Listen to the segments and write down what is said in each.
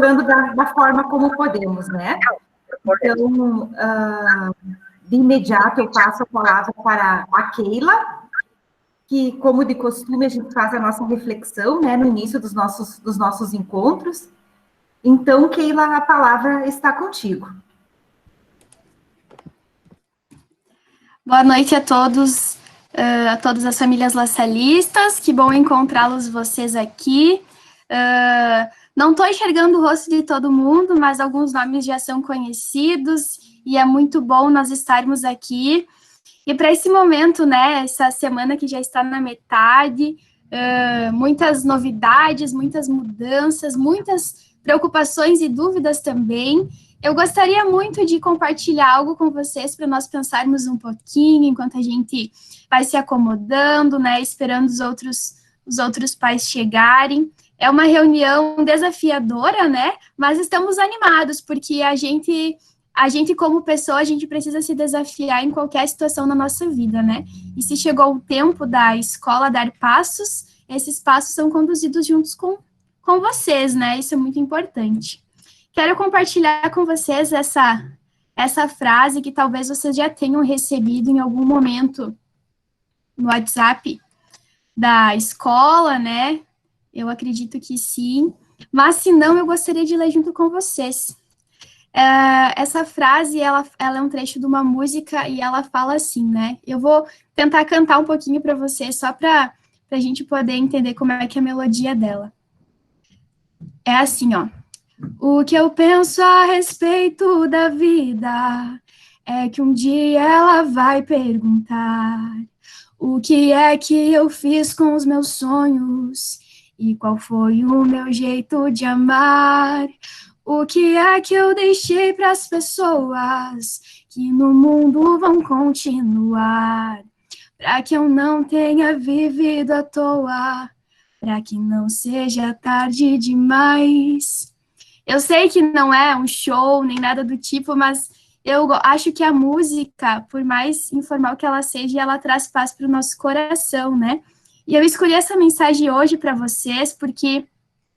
ilustrando da forma como podemos, né? Então, de imediato, eu passo a palavra para a Keila, que, como de costume, a gente faz a nossa reflexão, né, no início dos nossos encontros. Então, Keila, a palavra está contigo. Boa noite a todas as famílias laçalistas, que bom encontrá-los vocês aqui. Não estou enxergando o rosto de todo mundo, mas alguns nomes já são conhecidos, e é muito bom nós estarmos aqui. E para esse momento, né, essa semana que já está na metade, muitas novidades, muitas mudanças, muitas preocupações e dúvidas também. Eu gostaria muito de compartilhar algo com vocês para nós pensarmos um pouquinho, enquanto a gente vai se acomodando, né, esperando os outros pais chegarem. É uma reunião desafiadora, né, mas estamos animados, porque a gente, como pessoa, a gente precisa se desafiar em qualquer situação na nossa vida, né? E se chegou o tempo da escola dar passos, esses passos são conduzidos juntos com vocês, né? Isso é muito importante. Quero compartilhar com vocês essa frase que talvez vocês já tenham recebido em algum momento no WhatsApp da escola, né? Eu acredito que sim. Mas, se não, eu gostaria de ler junto com vocês. Essa frase, ela é um trecho de uma música e ela fala assim, né? Eu vou tentar cantar um pouquinho para vocês, só para a gente poder entender como é que é a melodia dela. É assim, ó. O que eu penso a respeito da vida é que um dia ela vai perguntar o que é que eu fiz com os meus sonhos e qual foi o meu jeito de amar. O que é que eu deixei para as pessoas que no mundo vão continuar, para que eu não tenha vivido à toa, para que não seja tarde demais. Eu sei que não é um show nem nada do tipo, mas eu acho que a música, por mais informal que ela seja, ela traz paz para o nosso coração, né? E eu escolhi essa mensagem hoje para vocês porque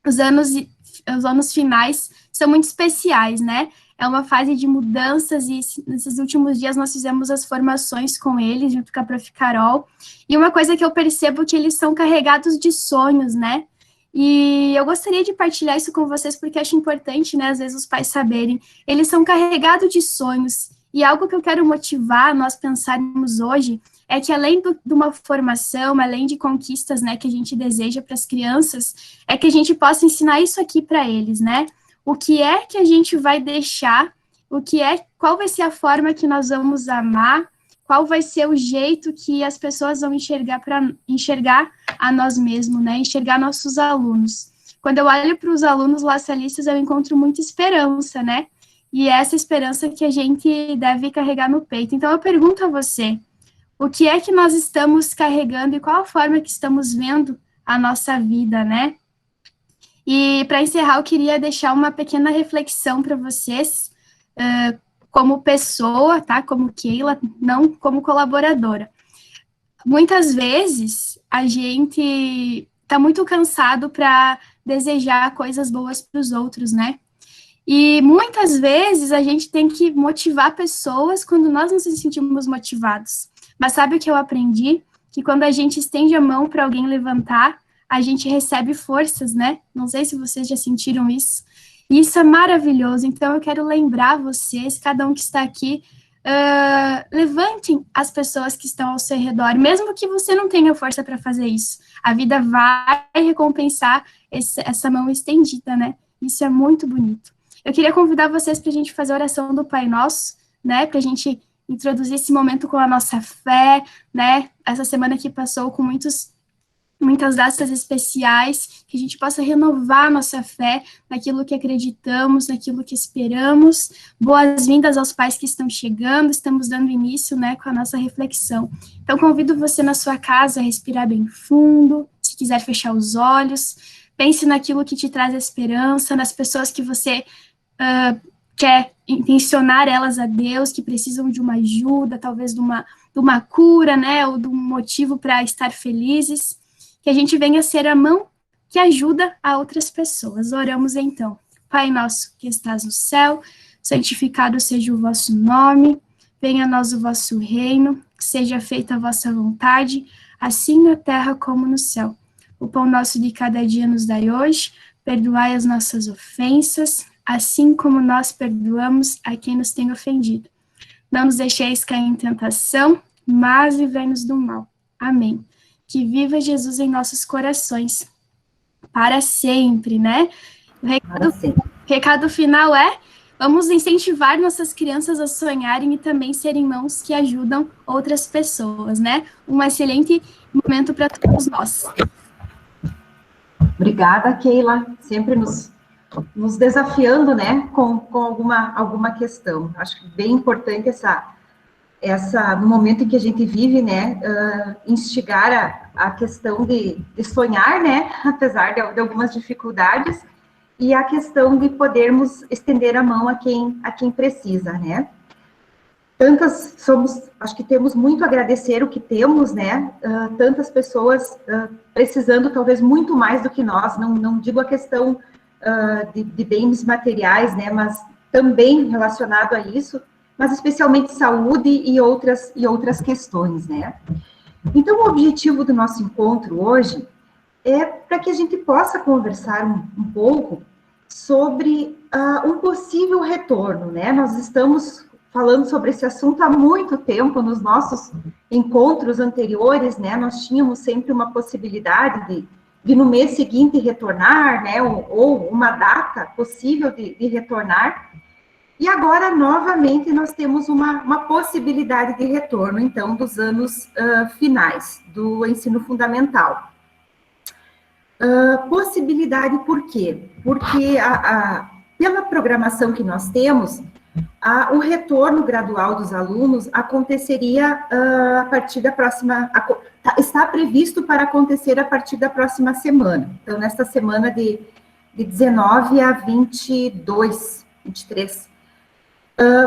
os anos finais são muito especiais, né? É uma fase de mudanças e nesses últimos dias nós fizemos as formações com eles, junto com a Prof. Carol, e uma coisa que eu percebo é que eles são carregados de sonhos, né? E eu gostaria de partilhar isso com vocês porque acho importante, né, às vezes os pais saberem, eles são carregados de sonhos, e algo que eu quero motivar nós pensarmos hoje é que além de uma formação, além de conquistas, né, que a gente deseja para as crianças, é que a gente possa ensinar isso aqui para eles, né? O que é que a gente vai deixar, qual vai ser a forma que nós vamos amar, qual vai ser o jeito que as pessoas vão enxergar para enxergar a nós mesmos, né? Enxergar nossos alunos. Quando eu olho para os alunos laçalistas, eu encontro muita esperança, né? E é essa esperança que a gente deve carregar no peito. Então, eu pergunto a você, o que é que nós estamos carregando e qual a forma que estamos vendo a nossa vida, né? E, para encerrar, eu queria deixar uma pequena reflexão para vocês, como pessoa, tá? Como Keila, não como colaboradora. Muitas vezes, a gente está muito cansado para desejar coisas boas para os outros, né? E muitas vezes a gente tem que motivar pessoas quando nós não se sentimos motivados. Mas sabe o que eu aprendi? Que quando a gente estende a mão para alguém levantar, a gente recebe forças, né? Não sei se vocês já sentiram isso. E isso é maravilhoso. Então, eu quero lembrar vocês, cada um que está aqui, levantem as pessoas que estão ao seu redor, mesmo que você não tenha força para fazer isso. A vida vai recompensar essa mão estendida, né? Isso é muito bonito. Eu queria convidar vocês para a gente fazer a oração do Pai Nosso, né? Para a gente introduzir esse momento com a nossa fé, né? Essa semana que passou com muitas datas especiais, que a gente possa renovar a nossa fé naquilo que acreditamos, naquilo que esperamos. Boas-vindas aos pais que estão chegando, estamos dando início, né, com a nossa reflexão. Então, convido você na sua casa a respirar bem fundo, se quiser fechar os olhos, pense naquilo que te traz esperança, nas pessoas que você quer intencionar elas a Deus, que precisam de uma ajuda, talvez de uma cura, né, ou de um motivo para estar felizes, que a gente venha ser a mão que ajuda a outras pessoas. Oramos então. Pai nosso que estás no céu, santificado seja o vosso nome, venha a nós o vosso reino, que seja feita a vossa vontade, assim na terra como no céu. O pão nosso de cada dia nos dai hoje, perdoai as nossas ofensas, assim como nós perdoamos a quem nos tem ofendido. Não nos deixeis cair em tentação, mas livrai-nos do mal. Amém. Que viva Jesus em nossos corações, para sempre, né? O recado final é: vamos incentivar nossas crianças a sonharem e também serem mãos que ajudam outras pessoas, né? Um excelente momento para todos nós. Obrigada, Keila, sempre nos desafiando, né, com alguma questão. Acho que bem importante no momento em que a gente vive, né, instigar a questão de sonhar, né, apesar de algumas dificuldades, e a questão de podermos estender a mão a quem precisa, né. Acho que temos muito a agradecer o que temos, né, tantas pessoas precisando talvez muito mais do que nós, não digo a questão de bens materiais, né, mas também relacionado a isso, mas especialmente saúde e outras questões, né. Então, o objetivo do nosso encontro hoje é para que a gente possa conversar um pouco sobre um possível retorno, né. Nós estamos falando sobre esse assunto há muito tempo, nos nossos encontros anteriores, né, nós tínhamos sempre uma possibilidade de no mês seguinte retornar, né, ou uma data possível de retornar, e agora, novamente, nós temos uma possibilidade de retorno, então, dos anos finais do ensino fundamental. Possibilidade por quê? Porque pela programação que nós temos, o retorno gradual dos alunos aconteceria a partir da próxima, está previsto para acontecer a partir da próxima semana. Então, nesta semana de 19 a 22, 23.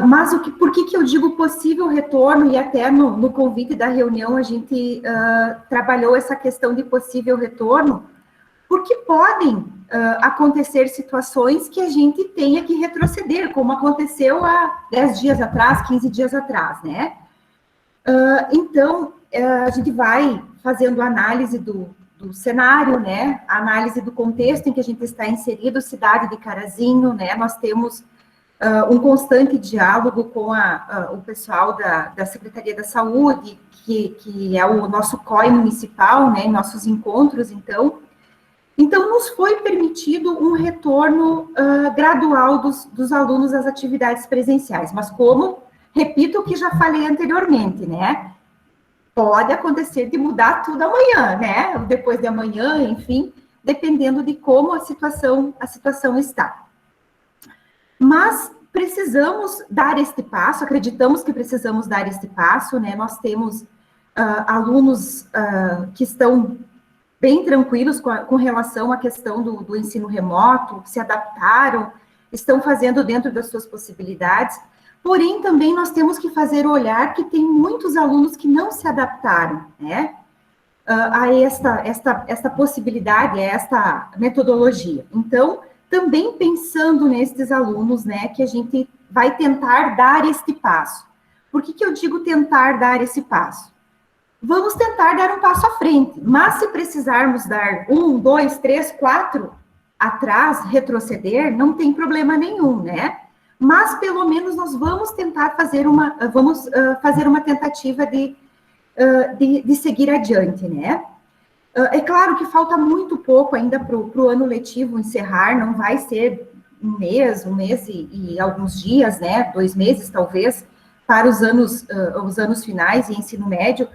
Mas por que eu digo possível retorno, e até no convite da reunião a gente trabalhou essa questão de possível retorno, porque podem acontecer situações que a gente tenha que retroceder, como aconteceu há 10 dias atrás, 15 dias atrás, né? Então, a gente vai fazendo análise do cenário, né? Análise do contexto em que a gente está inserido, cidade de Carazinho, né? Nós temos um constante diálogo com o pessoal da Secretaria da Saúde, que é o nosso COI municipal, né? Nossos encontros, Então, nos foi permitido um retorno gradual dos alunos às atividades presenciais, mas repito o que já falei anteriormente, né? Pode acontecer de mudar tudo amanhã, né? Depois de amanhã, enfim, dependendo de como a situação está. Mas precisamos dar este passo, acreditamos que precisamos dar este passo, né? Nós temos alunos que estão bem tranquilos com relação à questão do ensino remoto, se adaptaram, estão fazendo dentro das suas possibilidades, porém, também nós temos que fazer olhar que tem muitos alunos que não se adaptaram, né, a esta possibilidade, a esta metodologia. Então, também pensando nestes alunos, né, que a gente vai tentar dar este passo. Por que eu digo tentar dar esse passo? Vamos tentar dar um passo à frente, mas se precisarmos dar 1, 2, 3, 4 atrás, retroceder, não tem problema nenhum, né? Mas pelo menos nós vamos tentar fazer uma tentativa de seguir adiante, né? É claro que falta muito pouco ainda para o ano letivo encerrar, não vai ser um mês e alguns dias, né? 2 meses talvez, para os anos finais e ensino médio,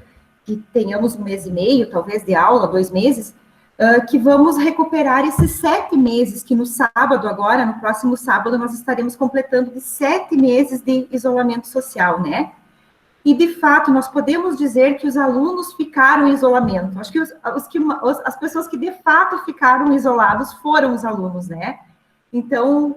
que tenhamos 1 mês e meio, talvez, de aula, 2 meses, que vamos recuperar esses 7 meses, que no próximo sábado, nós estaremos completando de 7 meses de isolamento social, né? E, de fato, nós podemos dizer que os alunos ficaram em isolamento. Acho que as pessoas que, de fato, ficaram isolados foram os alunos, né? Então,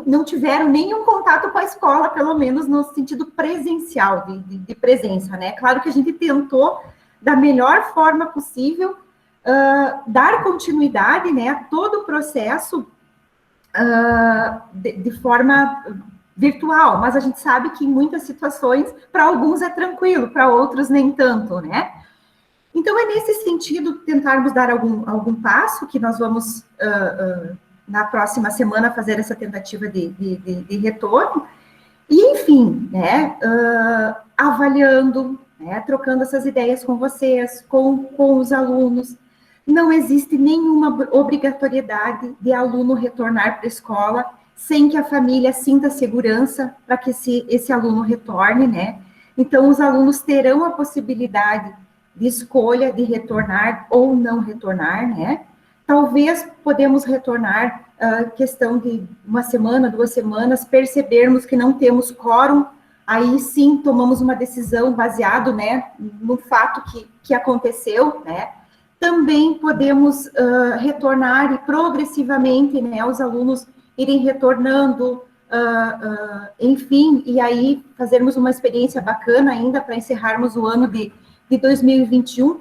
não tiveram nenhum contato com a escola, pelo menos no sentido presencial, de presença, né? Claro que a gente tentou, da melhor forma possível, dar continuidade, né, a todo o processo de forma virtual, mas a gente sabe que em muitas situações, para alguns é tranquilo, para outros nem tanto, né? Então, é nesse sentido tentarmos dar algum passo, que nós vamos, na próxima semana, fazer essa tentativa de retorno, e, enfim, né, avaliando, né, trocando essas ideias com vocês, com os alunos. Não existe nenhuma obrigatoriedade de aluno retornar para a escola sem que a família sinta segurança para que esse aluno retorne, né? Então, os alunos terão a possibilidade de escolha de retornar ou não retornar, né? Talvez podemos retornar questão de uma semana, 2 semanas, percebermos que não temos quórum, aí sim tomamos uma decisão baseado, né, no fato que aconteceu, né? Também podemos retornar e progressivamente, né, os alunos irem retornando, enfim, e aí fazermos uma experiência bacana ainda para encerrarmos o ano de 2021.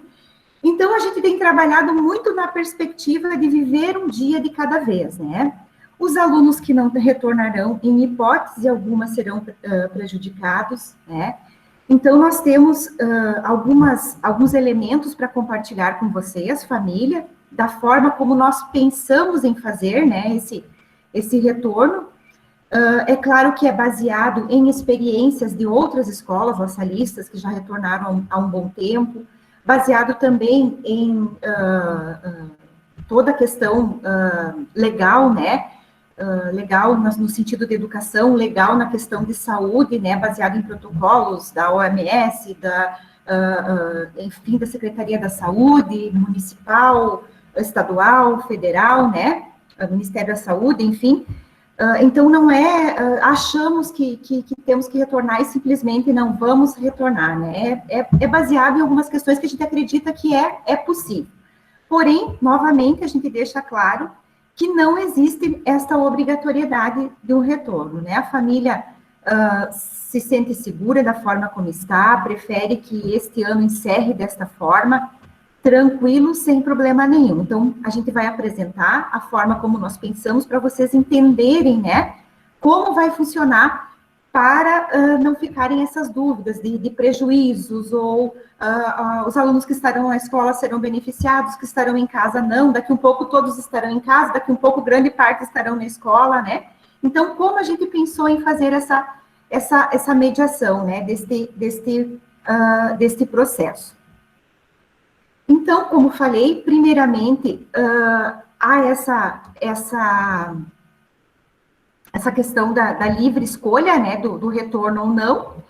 Então, a gente tem trabalhado muito na perspectiva de viver um dia de cada vez, né? Os alunos que não retornarão, em hipótese alguma, serão prejudicados, né? Então, nós temos alguns elementos para compartilhar com vocês, família, da forma como nós pensamos em fazer, né, esse retorno. É claro que é baseado em experiências de outras escolas lassalistas que já retornaram há um bom tempo, baseado também em toda a questão legal, né? Legal no sentido de educação, legal na questão de saúde, né? Baseado em protocolos da OMS, enfim, da Secretaria da Saúde, municipal, estadual, federal, né? Ministério da Saúde, enfim. Então, não achamos que temos que retornar e simplesmente não vamos retornar, né? É baseado em algumas questões que a gente acredita que é possível. Porém, novamente, a gente deixa claro que não existe esta obrigatoriedade de um retorno, né? A família se sente segura da forma como está, prefere que este ano encerre desta forma, tranquilo, sem problema nenhum. Então, a gente vai apresentar a forma como nós pensamos para vocês entenderem, né, como vai funcionar para não ficarem essas dúvidas de prejuízos, ou os alunos que estarão na escola serão beneficiados, que estarão em casa não, daqui um pouco todos estarão em casa, daqui um pouco grande parte estarão na escola, né? Então, como a gente pensou em fazer essa mediação, né, deste processo? Então, como falei, primeiramente, há essa questão da livre escolha, né, do retorno ou não,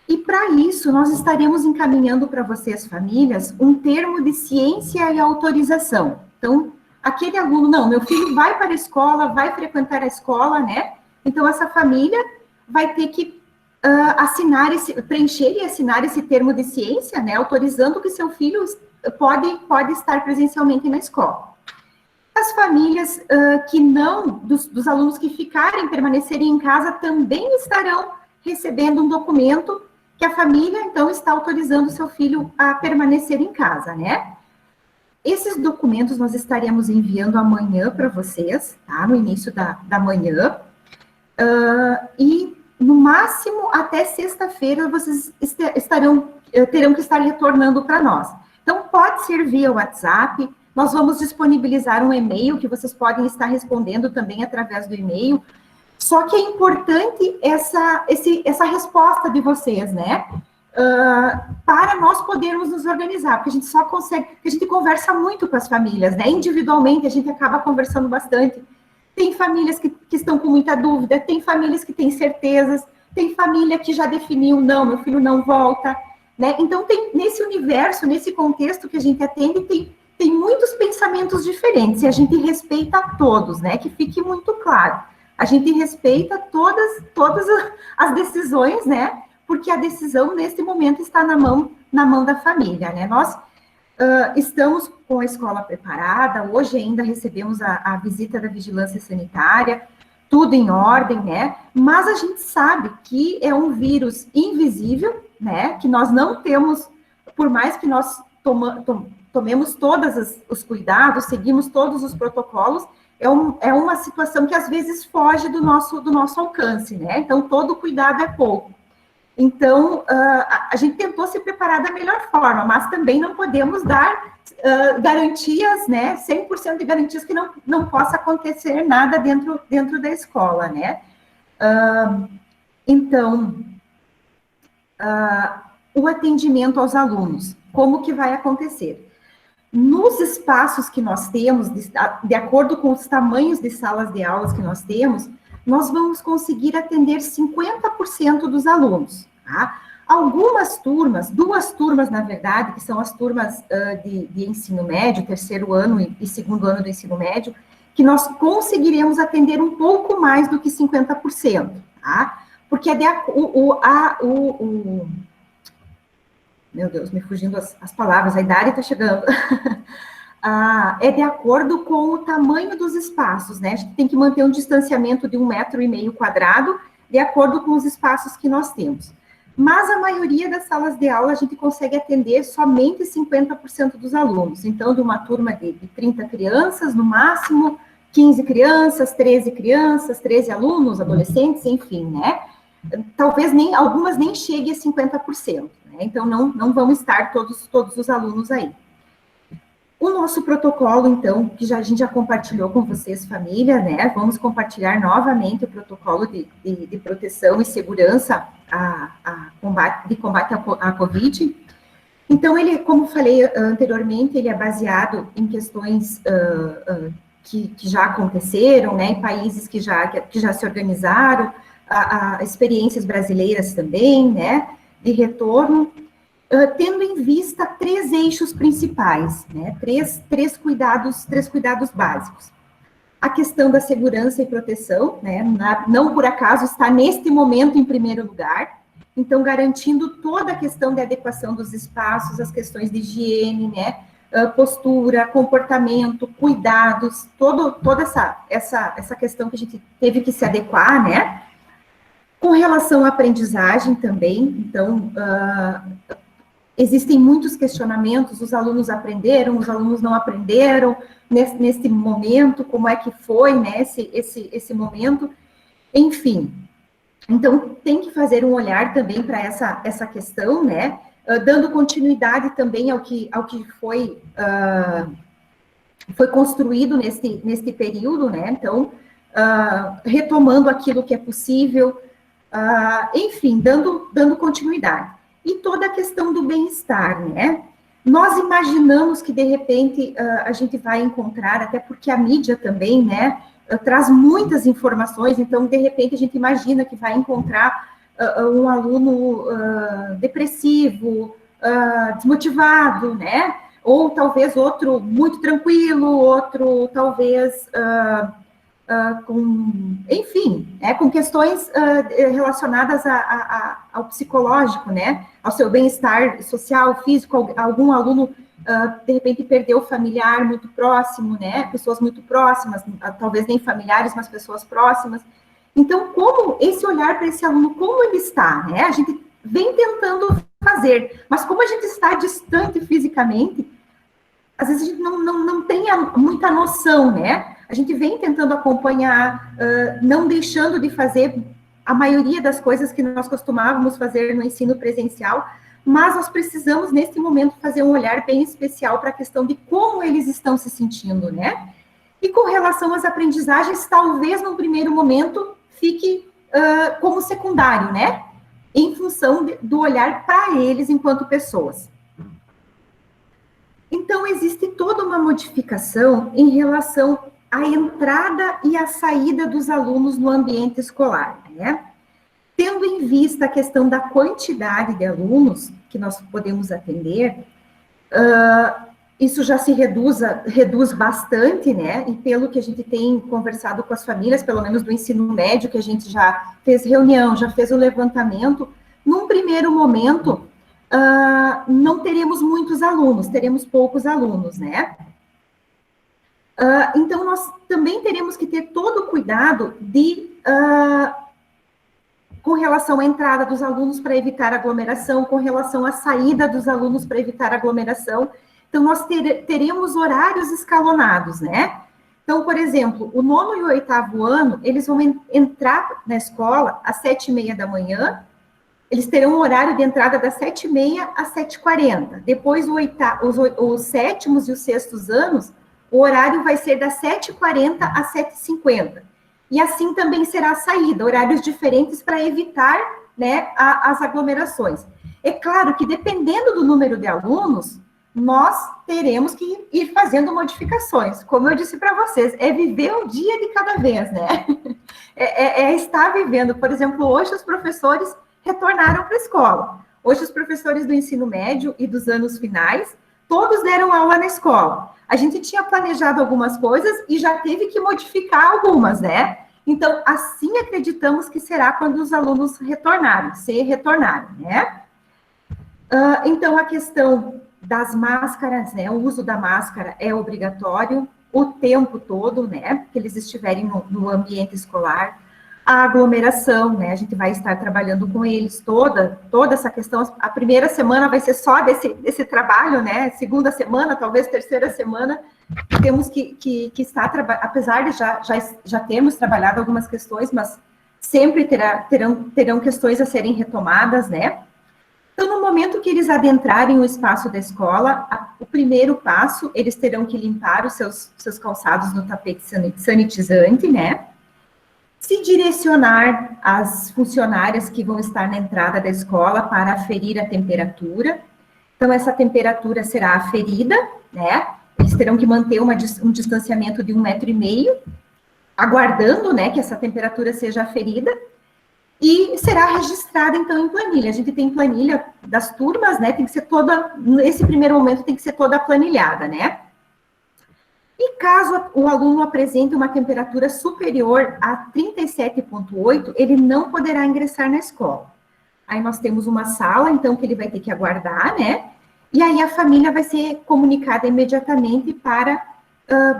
e para isso nós estaremos encaminhando para vocês, famílias, um termo de ciência e autorização. Então, aquele aluno, não, meu filho vai para a escola, vai frequentar a escola, né, então essa família vai ter que preencher e assinar esse termo de ciência, né, autorizando que seu filho pode estar presencialmente na escola. As famílias que não, dos alunos que permanecerem em casa, também estarão recebendo um documento que a família, então, está autorizando seu filho a permanecer em casa, né? Esses documentos nós estaremos enviando amanhã para vocês, tá? No início da manhã. E, no máximo, até sexta-feira, vocês terão que estar retornando para nós. Então, pode ser via WhatsApp, nós vamos disponibilizar um e-mail que vocês podem estar respondendo também através do e-mail. Só que é importante essa resposta de vocês, né? Para nós podermos nos organizar, porque a gente só consegue, a gente conversa muito com as famílias, né? Individualmente, a gente acaba conversando bastante. Tem famílias que estão com muita dúvida, tem famílias que têm certezas, tem família que já definiu, não, meu filho não volta, né? Então, nesse universo, nesse contexto que a gente atende, tem muitos pensamentos diferentes, e a gente respeita todos, né? Que fique muito claro. A gente respeita todas as decisões, né? Porque a decisão, nesse momento, está na mão da família, né? Nós estamos com a escola preparada, hoje ainda recebemos a visita da vigilância sanitária, tudo em ordem, né? Mas a gente sabe que é um vírus invisível, né? Que nós não temos, por mais que nós tomemos todos os cuidados, seguimos todos os protocolos, é uma situação que às vezes foge do nosso alcance, né? Então, todo cuidado é pouco. Então, a gente tentou se preparar da melhor forma, mas também não podemos dar garantias, né? 100% de garantias que não possa acontecer nada dentro da escola, né? Então, o atendimento aos alunos, como que vai acontecer? Nos espaços que nós temos, de acordo com os tamanhos de salas de aulas que nós temos, nós vamos conseguir atender 50% dos alunos, tá? Algumas turmas, 2 turmas, na verdade, que são as turmas de ensino médio, terceiro ano e segundo ano do ensino médio, que nós conseguiremos atender um pouco mais do que 50%, tá? Porque meu Deus, me fugindo as palavras, a idade está chegando. É de acordo com o tamanho dos espaços, né? A gente tem que manter um distanciamento de 1,5 metro quadrado, de acordo com os espaços que nós temos. Mas a maioria das salas de aula a gente consegue atender somente 50% dos alunos. Então, de uma turma de 30 crianças, no máximo 15 crianças, 13 alunos, adolescentes, enfim, né? Talvez algumas nem cheguem a 50%. Então, não vão estar todos os alunos aí. O nosso protocolo, então, que a gente já compartilhou com vocês, família, né? Vamos compartilhar novamente o protocolo de proteção e segurança de combate à Covid. Então, ele, como falei anteriormente, ele é baseado em questões que já aconteceram, né? Em países que já se organizaram, experiências brasileiras também, né? De retorno, tendo em vista 3 eixos principais, né? Três cuidados básicos. A questão da segurança e proteção, né? Não por acaso está neste momento em primeiro lugar, então garantindo toda a questão de adequação dos espaços, as questões de higiene, né? Postura, comportamento, cuidados, toda essa questão que a gente teve que se adequar, né? Com relação à aprendizagem também, então, existem muitos questionamentos, os alunos aprenderam, os alunos não aprenderam, nesse momento, como é que foi, né, esse momento, enfim. Então, tem que fazer um olhar também para essa questão, né, dando continuidade também ao que foi construído neste período, né, então, retomando aquilo que é possível, enfim, dando continuidade. E toda a questão do bem-estar, né? Nós imaginamos que, de repente, a gente vai encontrar, até porque a mídia também, né, traz muitas informações, então, de repente, a gente imagina que vai encontrar um aluno depressivo, desmotivado, né? Ou talvez outro muito tranquilo, outro talvez... enfim, com questões relacionadas ao psicológico, né, ao seu bem-estar social, físico, algum aluno, de repente, perdeu o familiar muito próximo, né, pessoas muito próximas, talvez nem familiares, mas pessoas próximas. Então, como esse olhar para esse aluno, como ele está, né, a gente vem tentando fazer, mas como a gente está distante fisicamente, às vezes a gente não tem muita noção, né? A gente vem tentando acompanhar, não deixando de fazer a maioria das coisas que nós costumávamos fazer no ensino presencial, mas nós precisamos, nesse momento, fazer um olhar bem especial para a questão de como eles estão se sentindo, né? E com relação às aprendizagens, talvez, num primeiro momento, fique como secundário, né? Em função do olhar para eles enquanto pessoas. Então, existe toda uma modificação em relação à entrada e à saída dos alunos no ambiente escolar, né? Tendo em vista a questão da quantidade de alunos que nós podemos atender, isso já se reduz bastante, né? E pelo que a gente tem conversado com as famílias, pelo menos do ensino médio, que a gente já fez reunião, já fez o levantamento, num primeiro momento... não teremos muitos alunos, teremos poucos alunos, né? Então, nós também teremos que ter todo o cuidado com relação à entrada dos alunos para evitar aglomeração, com relação à saída dos alunos para evitar aglomeração. Então, nós teremos horários escalonados, né? Então, por exemplo, o 9º e o 8º ano, eles vão entrar na escola às 7h30 da manhã, eles terão um horário de entrada das 7h30 às 7h40. Depois, os 7º e os 6º anos, o horário vai ser das 7h40 às 7h50. E assim também será a saída, horários diferentes para evitar, né, as aglomerações. É claro que, dependendo do número de alunos, nós teremos que ir fazendo modificações. Como eu disse para vocês, é viver um dia de cada vez, né? É estar vivendo. Por exemplo, hoje os professores retornaram para a escola. Hoje os professores do ensino médio e dos anos finais, todos deram aula na escola. A gente tinha planejado algumas coisas e já teve que modificar algumas, né? Então, assim acreditamos que será quando os alunos retornarem, né? Então, a questão das máscaras, né? O uso da máscara é obrigatório o tempo todo, né? Que eles estiverem no ambiente escolar. A aglomeração, né? A gente vai estar trabalhando com eles toda essa questão. A primeira semana vai ser só desse trabalho, né? Segunda semana, talvez terceira semana, temos que estar trabalhando, apesar de já termos trabalhado algumas questões, mas sempre terão questões a serem retomadas, né? Então, no momento que eles adentrarem o espaço da escola, o primeiro passo, eles terão que limpar os seus calçados no tapete sanitizante, né? Se direcionar às funcionárias que vão estar na entrada da escola para aferir a temperatura. Então, essa temperatura será aferida, né? Eles terão que manter um distanciamento de 1,5 m, aguardando, né, que essa temperatura seja aferida. E será registrada, então, em planilha. A gente tem planilha das turmas, né? Tem que ser toda, nesse primeiro momento, tem que ser toda planilhada, né? E caso o aluno apresente uma temperatura superior a 37,8, ele não poderá ingressar na escola. Aí nós temos uma sala, então, que ele vai ter que aguardar, né? E aí a família vai ser comunicada imediatamente para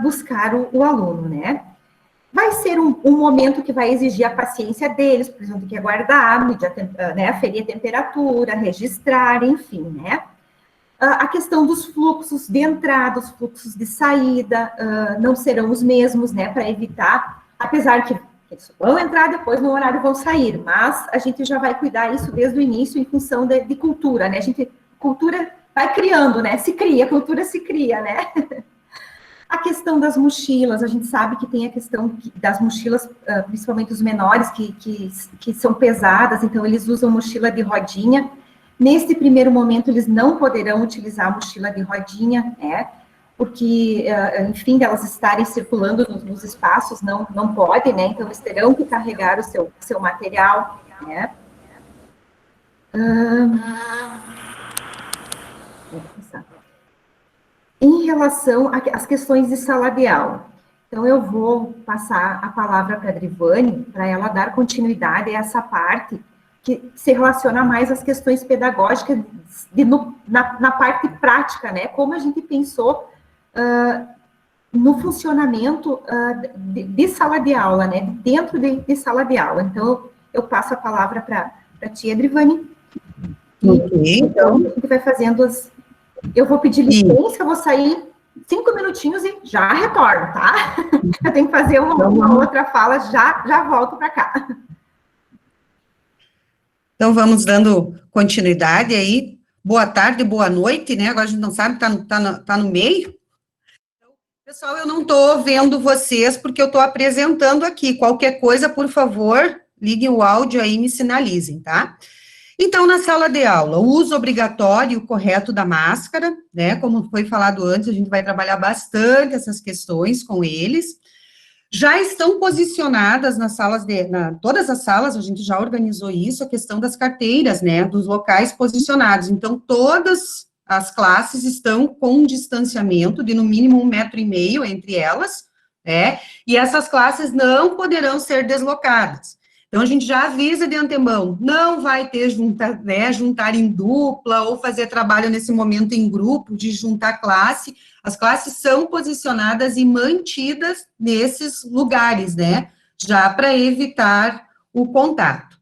buscar o aluno, né? Vai ser um momento que vai exigir a paciência deles, porque eles vão ter que aguardar, né, aferir a temperatura, registrar, enfim, né? A questão dos fluxos de entrada, os fluxos de saída, não serão os mesmos, né, para evitar, apesar que eles vão entrar, depois no horário vão sair, mas a gente já vai cuidar isso desde o início em função de cultura, né? Cultura vai criando, né? Cultura se cria, né? A questão das mochilas, a gente sabe que tem a questão das mochilas, principalmente os menores, que são pesadas, então eles usam mochila de rodinha. Nesse primeiro momento, eles não poderão utilizar a mochila de rodinha, né? Porque, enfim, delas estarem circulando nos espaços, não pode, né? Então, eles terão que carregar o seu material, né? Em relação às questões de sala de aula, então eu vou passar a palavra para a Drivane, para ela dar continuidade a essa parte que se relaciona mais às questões pedagógicas na parte prática, né? Como a gente pensou no funcionamento de sala de aula, né? Dentro de sala de aula. Então, eu passo a palavra para a tia Drivane. Então, a gente vai fazendo Eu vou pedir licença, eu vou sair 5 minutinhos e já retorno, tá? Eu tenho que fazer uma outra fala, já volto para cá. Então, vamos dando continuidade aí. Boa tarde, boa noite, né? Agora a gente não sabe, tá no meio. Pessoal, eu não estou vendo vocês, porque eu estou apresentando aqui. Qualquer coisa, por favor, liguem o áudio aí e me sinalizem, tá? Então, na sala de aula, o uso obrigatório e correto da máscara, né, como foi falado antes, a gente vai trabalhar bastante essas questões com eles. Já estão posicionadas nas salas, todas as salas, a gente já organizou isso, a questão das carteiras, né, dos locais posicionados. Então, todas as classes estão com um distanciamento de no mínimo 1,5 m entre elas, né, e essas classes não poderão ser deslocadas. Então, a gente já avisa de antemão, não vai ter juntar em dupla ou fazer trabalho nesse momento em grupo, de juntar classe. As classes são posicionadas e mantidas nesses lugares, né? Já para evitar o contato.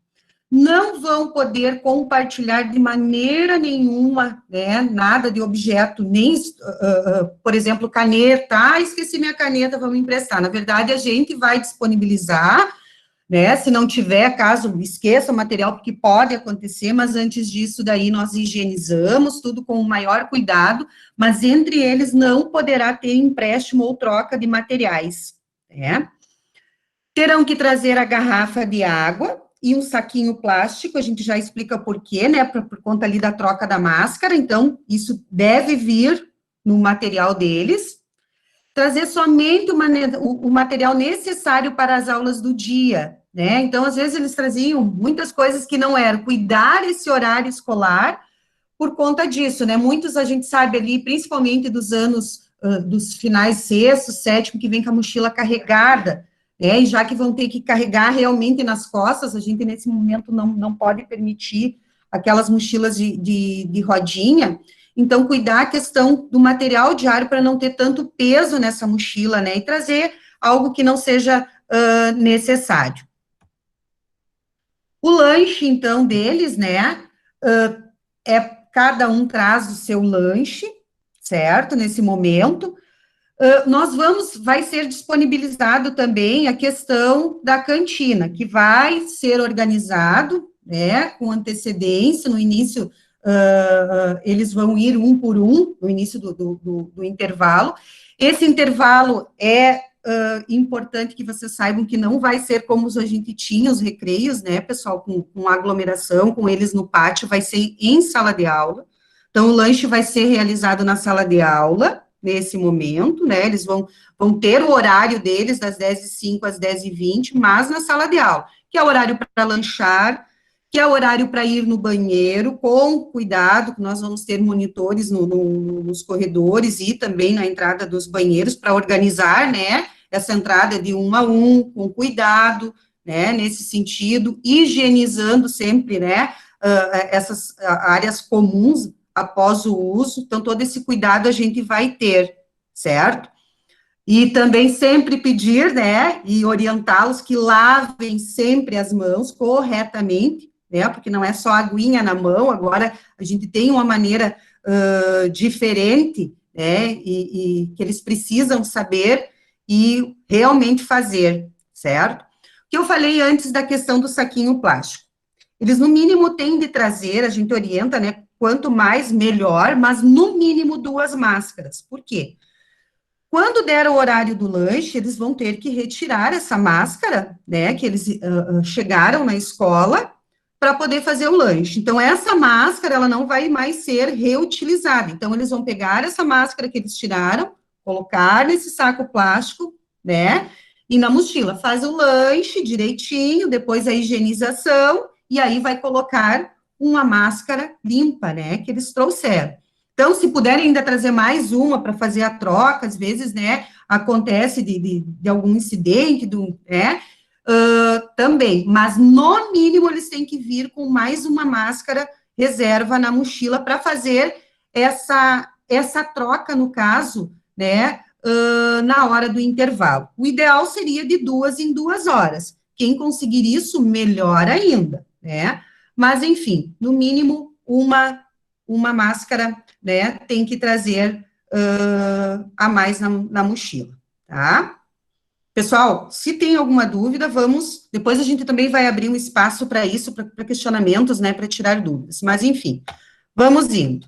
não vão poder compartilhar de maneira nenhuma, né, nada de objeto, nem, por exemplo, caneta, esqueci minha caneta, vamos emprestar. Na verdade, a gente vai disponibilizar, né, se não tiver, caso esqueça o material, porque pode acontecer, mas antes disso, daí nós higienizamos tudo com o maior cuidado, mas entre eles não poderá ter empréstimo ou troca de materiais, né. Terão que trazer a garrafa de água e um saquinho plástico, a gente já explica por quê, né, por conta ali da troca da máscara, então, isso deve vir no material deles. Trazer somente o material necessário para as aulas do dia, né, então, às vezes, eles traziam muitas coisas que não eram, cuidar esse horário escolar, por conta disso, né, muitos a gente sabe ali, principalmente dos anos, dos finais sexto, sétimo, que vem com a mochila carregada, e já que vão ter que carregar realmente nas costas, a gente nesse momento não pode permitir aquelas mochilas de rodinha, então cuidar a questão do material diário para não ter tanto peso nessa mochila, né, e trazer algo que não seja necessário. O lanche, então, deles, né, cada um traz o seu lanche, certo, nesse momento. Vai ser disponibilizado também a questão da cantina, que vai ser organizado, né, com antecedência, no início, eles vão ir um por um, no início do intervalo. Esse intervalo é importante que vocês saibam que não vai ser como a gente tinha os recreios, né, pessoal, com aglomeração, com eles no pátio, vai ser em sala de aula. Então, o lanche vai ser realizado na sala de aula, nesse momento, né, eles vão ter o horário deles, das 10h05 às 10h20, mas na sala de aula, que é o horário para lanchar, que é o horário para ir no banheiro, com cuidado, que nós vamos ter monitores nos corredores e também na entrada dos banheiros, para organizar, né, essa entrada de 1 a 1, com cuidado, né, nesse sentido, higienizando sempre, né, essas áreas comuns, após o uso, então todo esse cuidado a gente vai ter, certo? E também sempre pedir, né, e orientá-los que lavem sempre as mãos corretamente, né, porque não é só aguinha na mão, agora a gente tem uma maneira diferente, né, e que eles precisam saber e realmente fazer, certo? O que eu falei antes da questão do saquinho plástico. Eles, no mínimo, têm de trazer, a gente orienta, né, quanto mais, melhor, mas, no mínimo, 2 máscaras. Por quê? Quando der o horário do lanche, eles vão ter que retirar essa máscara, né, que eles chegaram na escola, para poder fazer o lanche. Então, essa máscara, ela não vai mais ser reutilizada. Então, eles vão pegar essa máscara que eles tiraram, colocar nesse saco plástico, né, e na mochila. Faz o lanche direitinho, depois a higienização, e aí vai colocar uma máscara limpa, né, que eles trouxeram. Então, se puderem ainda trazer mais uma para fazer a troca, às vezes, né, acontece de algum incidente, né, também, mas no mínimo eles têm que vir com mais uma máscara reserva na mochila para fazer essa troca, no caso, né, na hora do intervalo. O ideal seria de 2 em 2 horas. Quem conseguir isso, melhor ainda, né? Mas, enfim, no mínimo, uma máscara, né, tem que trazer a mais na mochila, tá? Pessoal, se tem alguma dúvida, depois a gente também vai abrir um espaço para isso, para questionamentos, né, para tirar dúvidas, mas, enfim, vamos indo.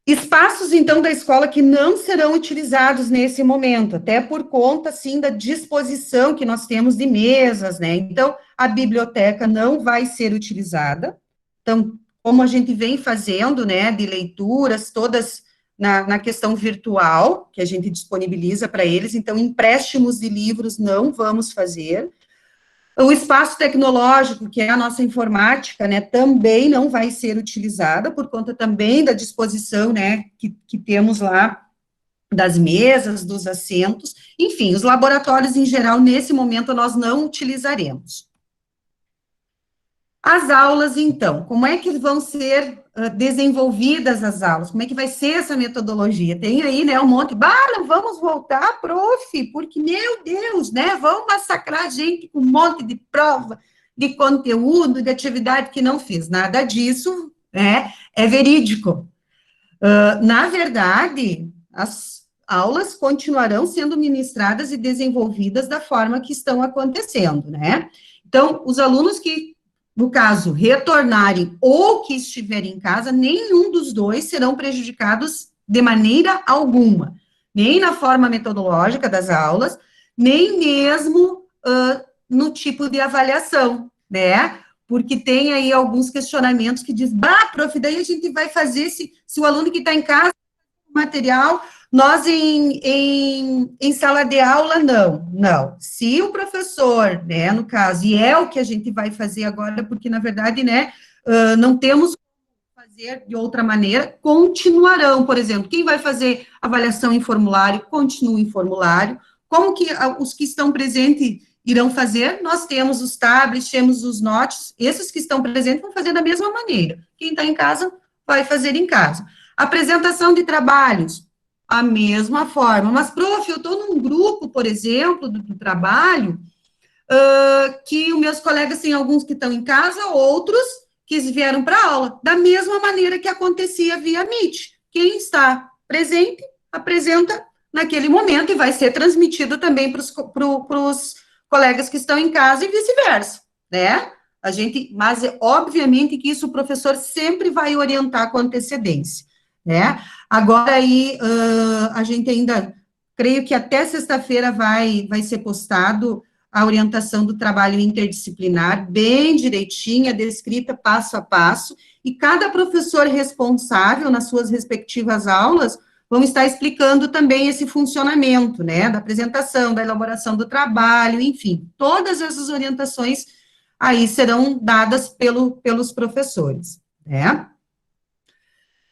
Espaços, então, da escola que não serão utilizados nesse momento, até por conta, sim, da disposição que nós temos de mesas, né, então, a biblioteca não vai ser utilizada, então, como a gente vem fazendo, né, de leituras, todas na questão virtual, que a gente disponibiliza para eles, então, empréstimos de livros não vamos fazer. O espaço tecnológico, que é a nossa informática, né, também não vai ser utilizada, por conta também da disposição, né, que temos lá, das mesas, dos assentos, enfim, os laboratórios em geral, nesse momento, nós não utilizaremos. As aulas, então, como é que vão ser desenvolvidas as aulas? Como é que vai ser essa metodologia? Tem aí, né, um monte, não vamos voltar, prof, porque, meu Deus, né, vão massacrar a gente com um monte de prova, de conteúdo, de atividade que não fiz. Nada disso é verídico. Na verdade, as aulas continuarão sendo ministradas e desenvolvidas da forma que estão acontecendo, né? Então, os alunos que, no caso, retornarem ou que estiverem em casa, nenhum dos dois serão prejudicados de maneira alguma, nem na forma metodológica das aulas, nem mesmo no tipo de avaliação, né? Porque tem aí alguns questionamentos que diz, prof, daí a gente vai fazer se o aluno que está em casa, material, nós em sala de aula, não. Se o professor, né, no caso, e é o que a gente vai fazer agora, porque, na verdade, né, não temos como fazer de outra maneira, continuarão, por exemplo, quem vai fazer avaliação em formulário, continua em formulário, como que os que estão presentes irão fazer, nós temos os tablets, temos os notes, esses que estão presentes vão fazer da mesma maneira, quem está em casa, vai fazer em casa. Apresentação de trabalhos, a mesma forma, mas, prof, eu estou num grupo, por exemplo, do trabalho, que os meus colegas têm alguns que estão em casa, outros que vieram para a aula, da mesma maneira que acontecia via Meet. Quem está presente, apresenta naquele momento e vai ser transmitido também para os colegas que estão em casa e vice-versa, né? Mas obviamente que isso o professor sempre vai orientar com antecedência, né? Agora aí, a gente ainda, creio que até sexta-feira vai ser postado a orientação do trabalho interdisciplinar, bem direitinha, descrita passo a passo, e cada professor responsável nas suas respectivas aulas vão estar explicando também esse funcionamento, né, da apresentação, da elaboração do trabalho, enfim, todas essas orientações aí serão dadas pelos professores, né.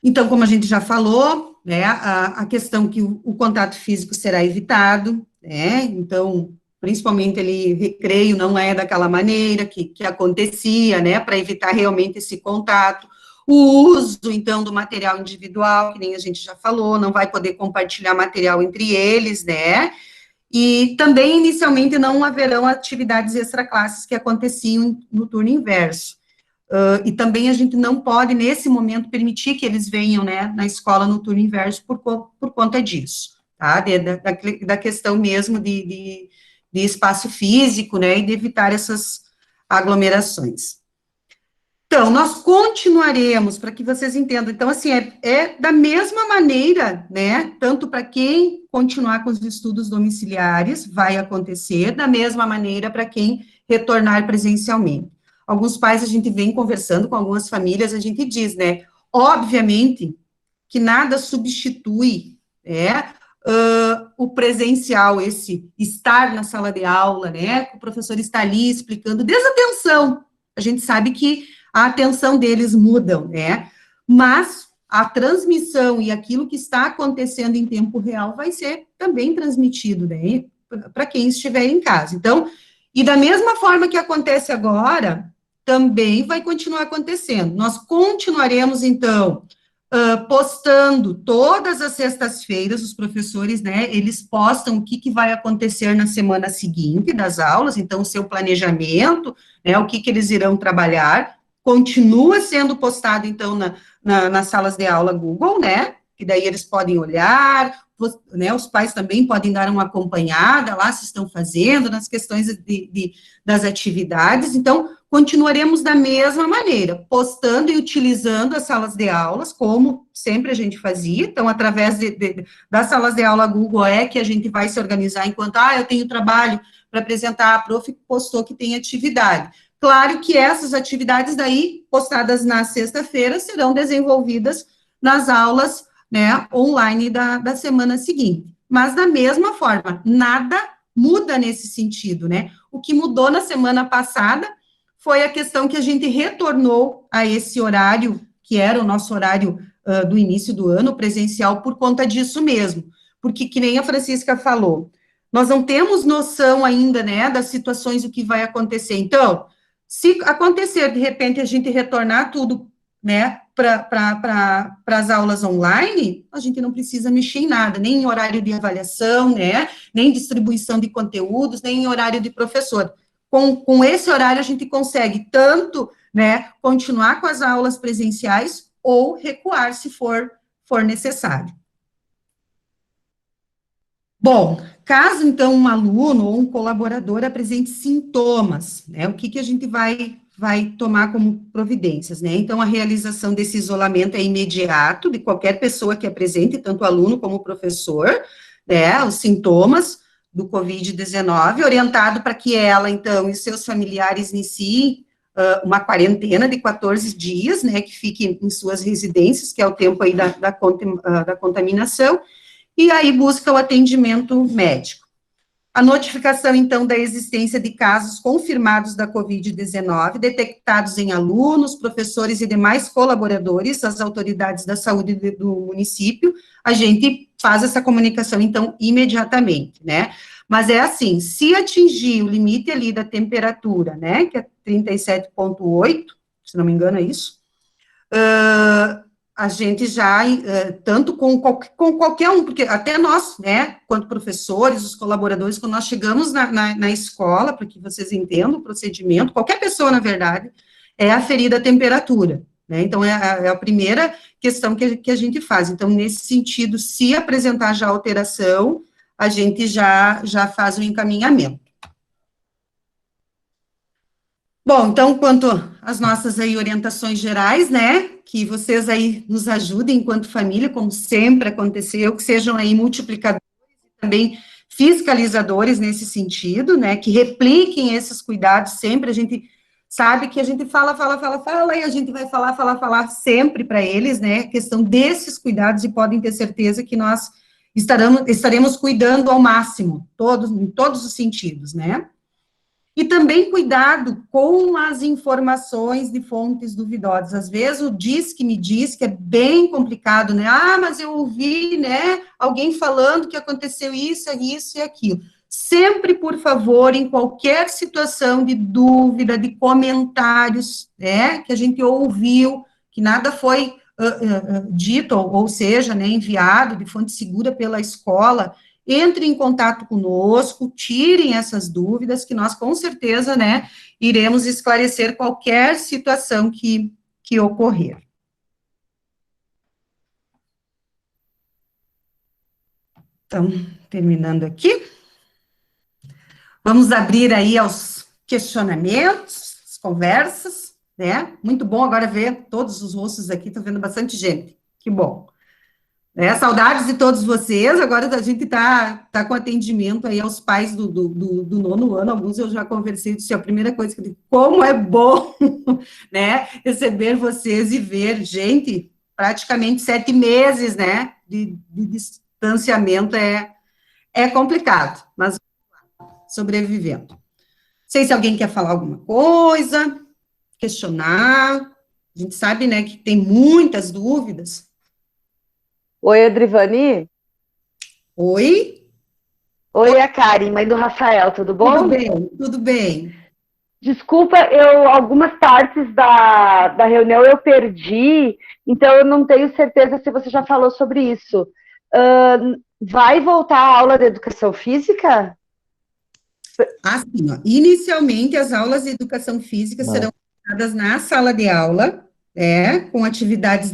Então, como a gente já falou, né, a questão que o contato físico será evitado, né, então, principalmente ali, recreio não é daquela maneira que acontecia, né, para evitar realmente esse contato. O uso, então, do material individual, que nem a gente já falou, não vai poder compartilhar material entre eles, né, e também, inicialmente, não haverão atividades extraclasses que aconteciam no turno inverso. E também a gente não pode, nesse momento, permitir que eles venham, né, na escola no turno inverso por conta disso, tá, da questão mesmo de espaço físico, né, e de evitar essas aglomerações. Então, nós continuaremos, para que vocês entendam, então, assim, da mesma maneira, né, tanto para quem continuar com os estudos domiciliares, vai acontecer, da mesma maneira para quem retornar presencialmente. Alguns pais, a gente vem conversando com algumas famílias, a gente diz, né, obviamente, que nada substitui, né, o presencial, esse estar na sala de aula, né, o professor está ali explicando, desatenção, a gente sabe que a atenção deles mudam, né, mas a transmissão e aquilo que está acontecendo em tempo real vai ser também transmitido, né, para quem estiver em casa. Então, e da mesma forma que acontece agora, também vai continuar acontecendo. Nós continuaremos, então, postando todas as sextas-feiras, os professores, né, eles postam o que vai acontecer na semana seguinte das aulas, então, o seu planejamento, né, o que eles irão trabalhar, continua sendo postado, então, nas salas de aula Google, né, que daí eles podem olhar, né, os pais também podem dar uma acompanhada lá, se estão fazendo, nas questões das atividades, então, continuaremos da mesma maneira, postando e utilizando as salas de aulas, como sempre a gente fazia, então, através das salas de aula Google que a gente vai se organizar enquanto, eu tenho trabalho para apresentar, a prof postou que tem atividade. Claro que essas atividades daí, postadas na sexta-feira, serão desenvolvidas nas aulas, né, online da semana seguinte. Mas, da mesma forma, nada muda nesse sentido, né? O que mudou na semana passada foi a questão que a gente retornou a esse horário, que era o nosso horário do início do ano, presencial, por conta disso mesmo. Porque, que nem a Francisca falou, nós não temos noção ainda, né, das situações, o que vai acontecer. Então, se acontecer, de repente, a gente retornar tudo, né, para as aulas online, a gente não precisa mexer em nada, nem em horário de avaliação, né, nem distribuição de conteúdos, nem em horário de professor. com esse horário a gente consegue tanto, né, continuar com as aulas presenciais ou recuar se for necessário. Bom, caso, então, um aluno ou um colaborador apresente sintomas, né, o que a gente vai tomar como providências, né? Então, a realização desse isolamento é imediato de qualquer pessoa que apresente, tanto aluno como professor, né, os sintomas do Covid-19, orientado para que ela, então, e seus familiares iniciem uma quarentena de 14 dias, né, que fique em suas residências, que é o tempo aí da contaminação, e aí busca o atendimento médico. A notificação, então, da existência de casos confirmados da Covid-19, detectados em alunos, professores e demais colaboradores, as autoridades da saúde do município, a gente faz essa comunicação, então, imediatamente, né? Mas é assim, se atingir o limite ali da temperatura, né, que é 37,8, se não me engano é isso, a gente já, tanto com qualquer um, porque até nós, né, quanto professores, os colaboradores, quando nós chegamos na escola, para que vocês entendam o procedimento, qualquer pessoa, na verdade, é aferida a temperatura, né, então é a primeira questão que a gente faz. Então, nesse sentido, se apresentar já alteração, a gente já faz o encaminhamento. Bom, então, quanto às nossas aí orientações gerais, né, que vocês aí nos ajudem enquanto família, como sempre aconteceu, que sejam aí multiplicadores e também fiscalizadores nesse sentido, né, que repliquem esses cuidados sempre, a gente sabe que a gente fala, e a gente vai falar sempre para eles, né, questão desses cuidados, e podem ter certeza que nós estaremos cuidando ao máximo, em todos os sentidos, né. E também cuidado com as informações de fontes duvidosas. Às vezes o diz que me diz que é bem complicado, né? Ah, mas eu ouvi, né, alguém falando que aconteceu isso e aquilo. Sempre, por favor, em qualquer situação de dúvida, de comentários, né, que a gente ouviu, que nada foi dito, ou seja, né, enviado de fonte segura pela escola, entre em contato conosco, tirem essas dúvidas, que nós, com certeza, né, iremos esclarecer qualquer situação que ocorrer. Então, terminando aqui, vamos abrir aí aos questionamentos, as conversas, né, muito bom agora ver todos os rostos aqui, estou vendo bastante gente, que bom. Saudades de todos vocês, agora a gente está com atendimento aí aos pais do 9º ano, alguns eu já conversei, disse a primeira coisa que eu digo, como é bom, né, receber vocês e ver, gente, praticamente 7 meses, né, de distanciamento é complicado, mas sobrevivendo. Não sei se alguém quer falar alguma coisa, questionar, a gente sabe, né, que tem muitas dúvidas. Oi, Adrivani. Oi. Oi, a Karen, mãe do Rafael, tudo bom? Tudo bem, tudo bem. Desculpa, algumas partes da reunião eu perdi, então eu não tenho certeza se você já falou sobre isso. Vai voltar a aula de educação física? Assim, ó, inicialmente as aulas de educação física serão dadas na sala de aula, com atividades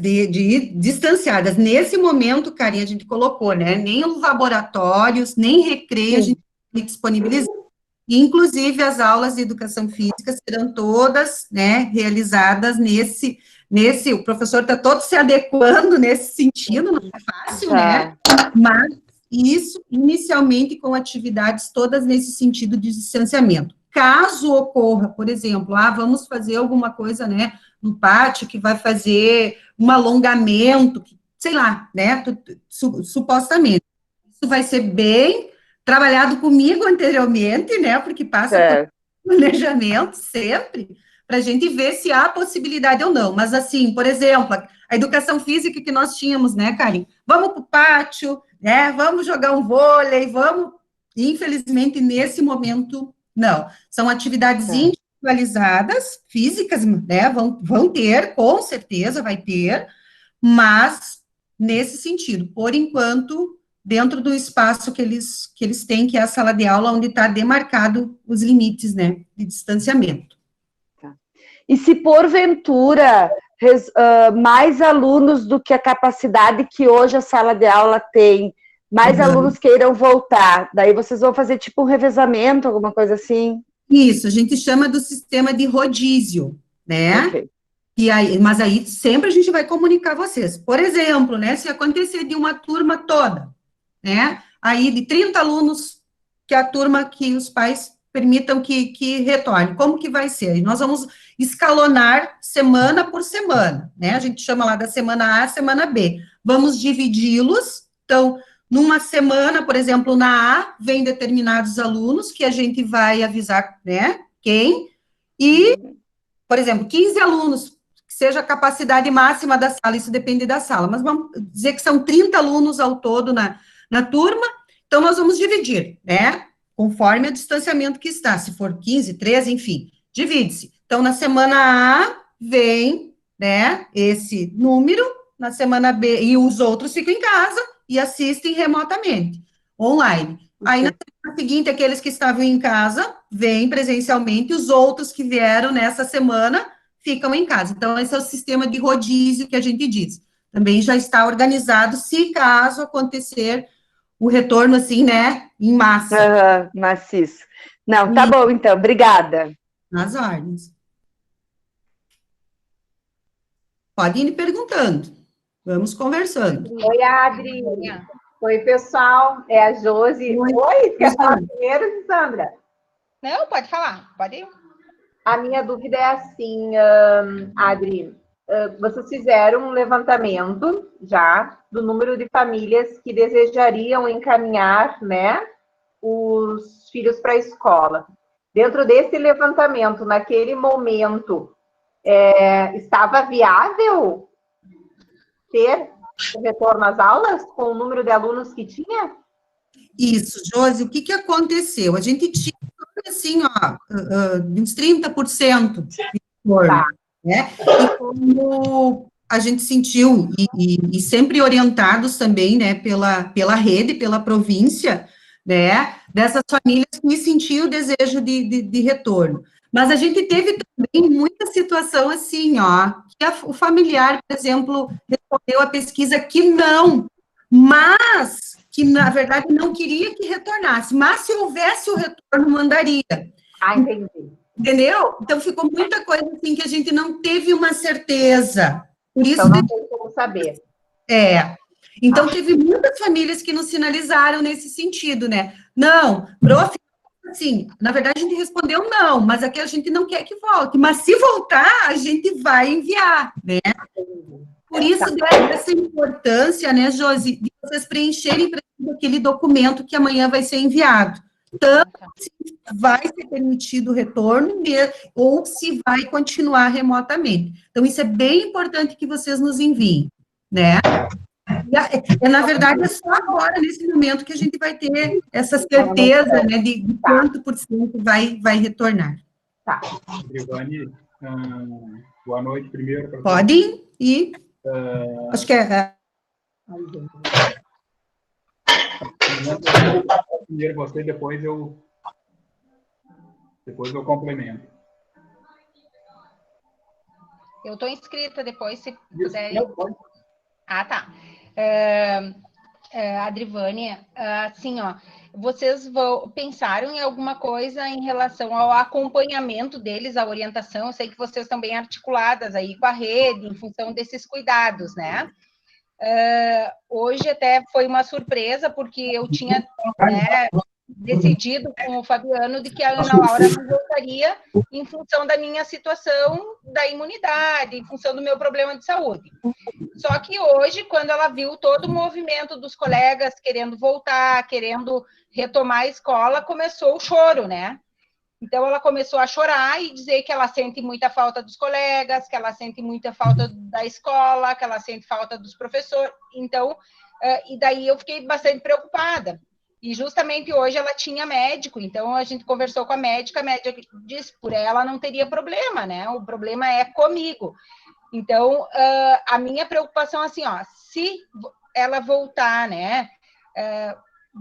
distanciadas. Nesse momento, Karinha, a gente colocou, né, nem os laboratórios, nem recreio a gente disponibilizou. Inclusive, as aulas de educação física serão todas, né, realizadas o professor está todo se adequando nesse sentido, não é fácil, né, mas isso, inicialmente, com atividades todas nesse sentido de distanciamento. Caso ocorra, por exemplo, vamos fazer alguma coisa, né, no pátio, que vai fazer um alongamento, sei lá, né, supostamente. Isso vai ser bem trabalhado comigo anteriormente, né, porque passa por planejamento sempre, para a gente ver se há possibilidade ou não. Mas, assim, por exemplo, a educação física que nós tínhamos, né, Karin? Vamos para o pátio, né, vamos jogar um vôlei, vamos... Infelizmente, nesse momento, não. São atividades individualizadas, físicas, né, vão ter, com certeza vai ter, mas, nesse sentido, por enquanto, dentro do espaço que eles têm, que é a sala de aula, onde está demarcado os limites, né, de distanciamento. E se porventura mais alunos do que a capacidade que hoje a sala de aula tem, mais alunos queiram voltar, daí vocês vão fazer tipo um revezamento, alguma coisa assim? Isso, a gente chama do sistema de rodízio, né? Okay. Mas aí sempre a gente vai comunicar vocês. Por exemplo, né, se acontecer de uma turma toda, né, aí de 30 alunos, que é a turma que os pais permitam que retorne, como que vai ser? E nós vamos escalonar semana por semana, né, a gente chama lá da semana A, semana B. Vamos dividi-los, então, numa semana, por exemplo, na A, vem determinados alunos, que a gente vai avisar, né, quem, e, por exemplo, 15 alunos, que seja a capacidade máxima da sala, isso depende da sala, mas vamos dizer que são 30 alunos ao todo na turma, então nós vamos dividir, né, conforme o distanciamento que está, se for 15, 13, enfim, divide-se. Então, na semana A, vem, né, esse número, na semana B, e os outros ficam em casa e assistem remotamente, online. Aí, na semana seguinte, aqueles que estavam em casa, vêm presencialmente, os outros que vieram nessa semana, ficam em casa. Então, esse é o sistema de rodízio que a gente diz. Também já está organizado, se caso acontecer o retorno, assim, né, em massa. Maciço. Não, tá bom, então. Obrigada. Nas ordens. Pode ir me perguntando. Vamos conversando. Oi, Adri. Oi, pessoal. É a Josi. Oi, quer falar primeiro, Sandra? Não, pode falar. Pode ir. A minha dúvida é assim, Adri. Vocês fizeram um levantamento já do número de famílias que desejariam encaminhar, né, os filhos para a escola. Dentro desse levantamento, naquele momento, estava viável ter o retorno às aulas com o número de alunos que tinha? Isso, Josi, o que aconteceu? A gente tinha, assim, ó, uns 30% de retorno, tá, né? E como a gente sentiu, e sempre orientados também, né, pela rede, pela província, né, dessas famílias que sentiam o desejo de retorno. Mas a gente teve também muita situação assim, ó, que o familiar, por exemplo, respondeu a pesquisa que não, mas que, na verdade, não queria que retornasse, mas se houvesse o retorno, mandaria. Ah, entendi. Entendeu? Então, ficou muita coisa assim que a gente não teve uma certeza. Por isso, então, não tem como saber. Então, teve muitas famílias que nos sinalizaram nesse sentido, né? Não, prof, assim, na verdade, a gente respondeu não, mas aqui a gente não quer que volte. Mas se voltar, a gente vai enviar, né? Por isso, essa importância, né, Josi, de vocês preencherem aquele documento que amanhã vai ser enviado. Tanto se vai ser permitido o retorno, ou se vai continuar remotamente. Então, isso é bem importante que vocês nos enviem, né? Na verdade, é só agora, nesse momento, que a gente vai ter essa certeza, né, de quanto por cento vai retornar. Tá. Adrivane, boa noite primeiro. Podem ir. Acho que primeiro você, depois eu complemento. Eu estou inscrita depois, se puderem. Ah, tá. Adrivane, assim, ó, vocês pensaram em alguma coisa em relação ao acompanhamento deles, a orientação? Eu sei que vocês estão bem articuladas aí com a rede, em função desses cuidados, né? Hoje até foi uma surpresa, porque eu tinha, né, decidido com o Fabiano de que a Ana Laura não voltaria em função da minha situação da imunidade, em função do meu problema de saúde. Só que hoje, quando ela viu todo o movimento dos colegas querendo voltar, querendo retomar a escola, começou o choro, né? Então, ela começou a chorar e dizer que ela sente muita falta dos colegas, que ela sente muita falta da escola, que ela sente falta dos professores. Então, e daí eu fiquei bastante preocupada. E justamente hoje ela tinha médico, então a gente conversou com a médica disse por ela não teria problema, né? O problema é comigo. Então, a minha preocupação, assim, ó, se ela voltar, né,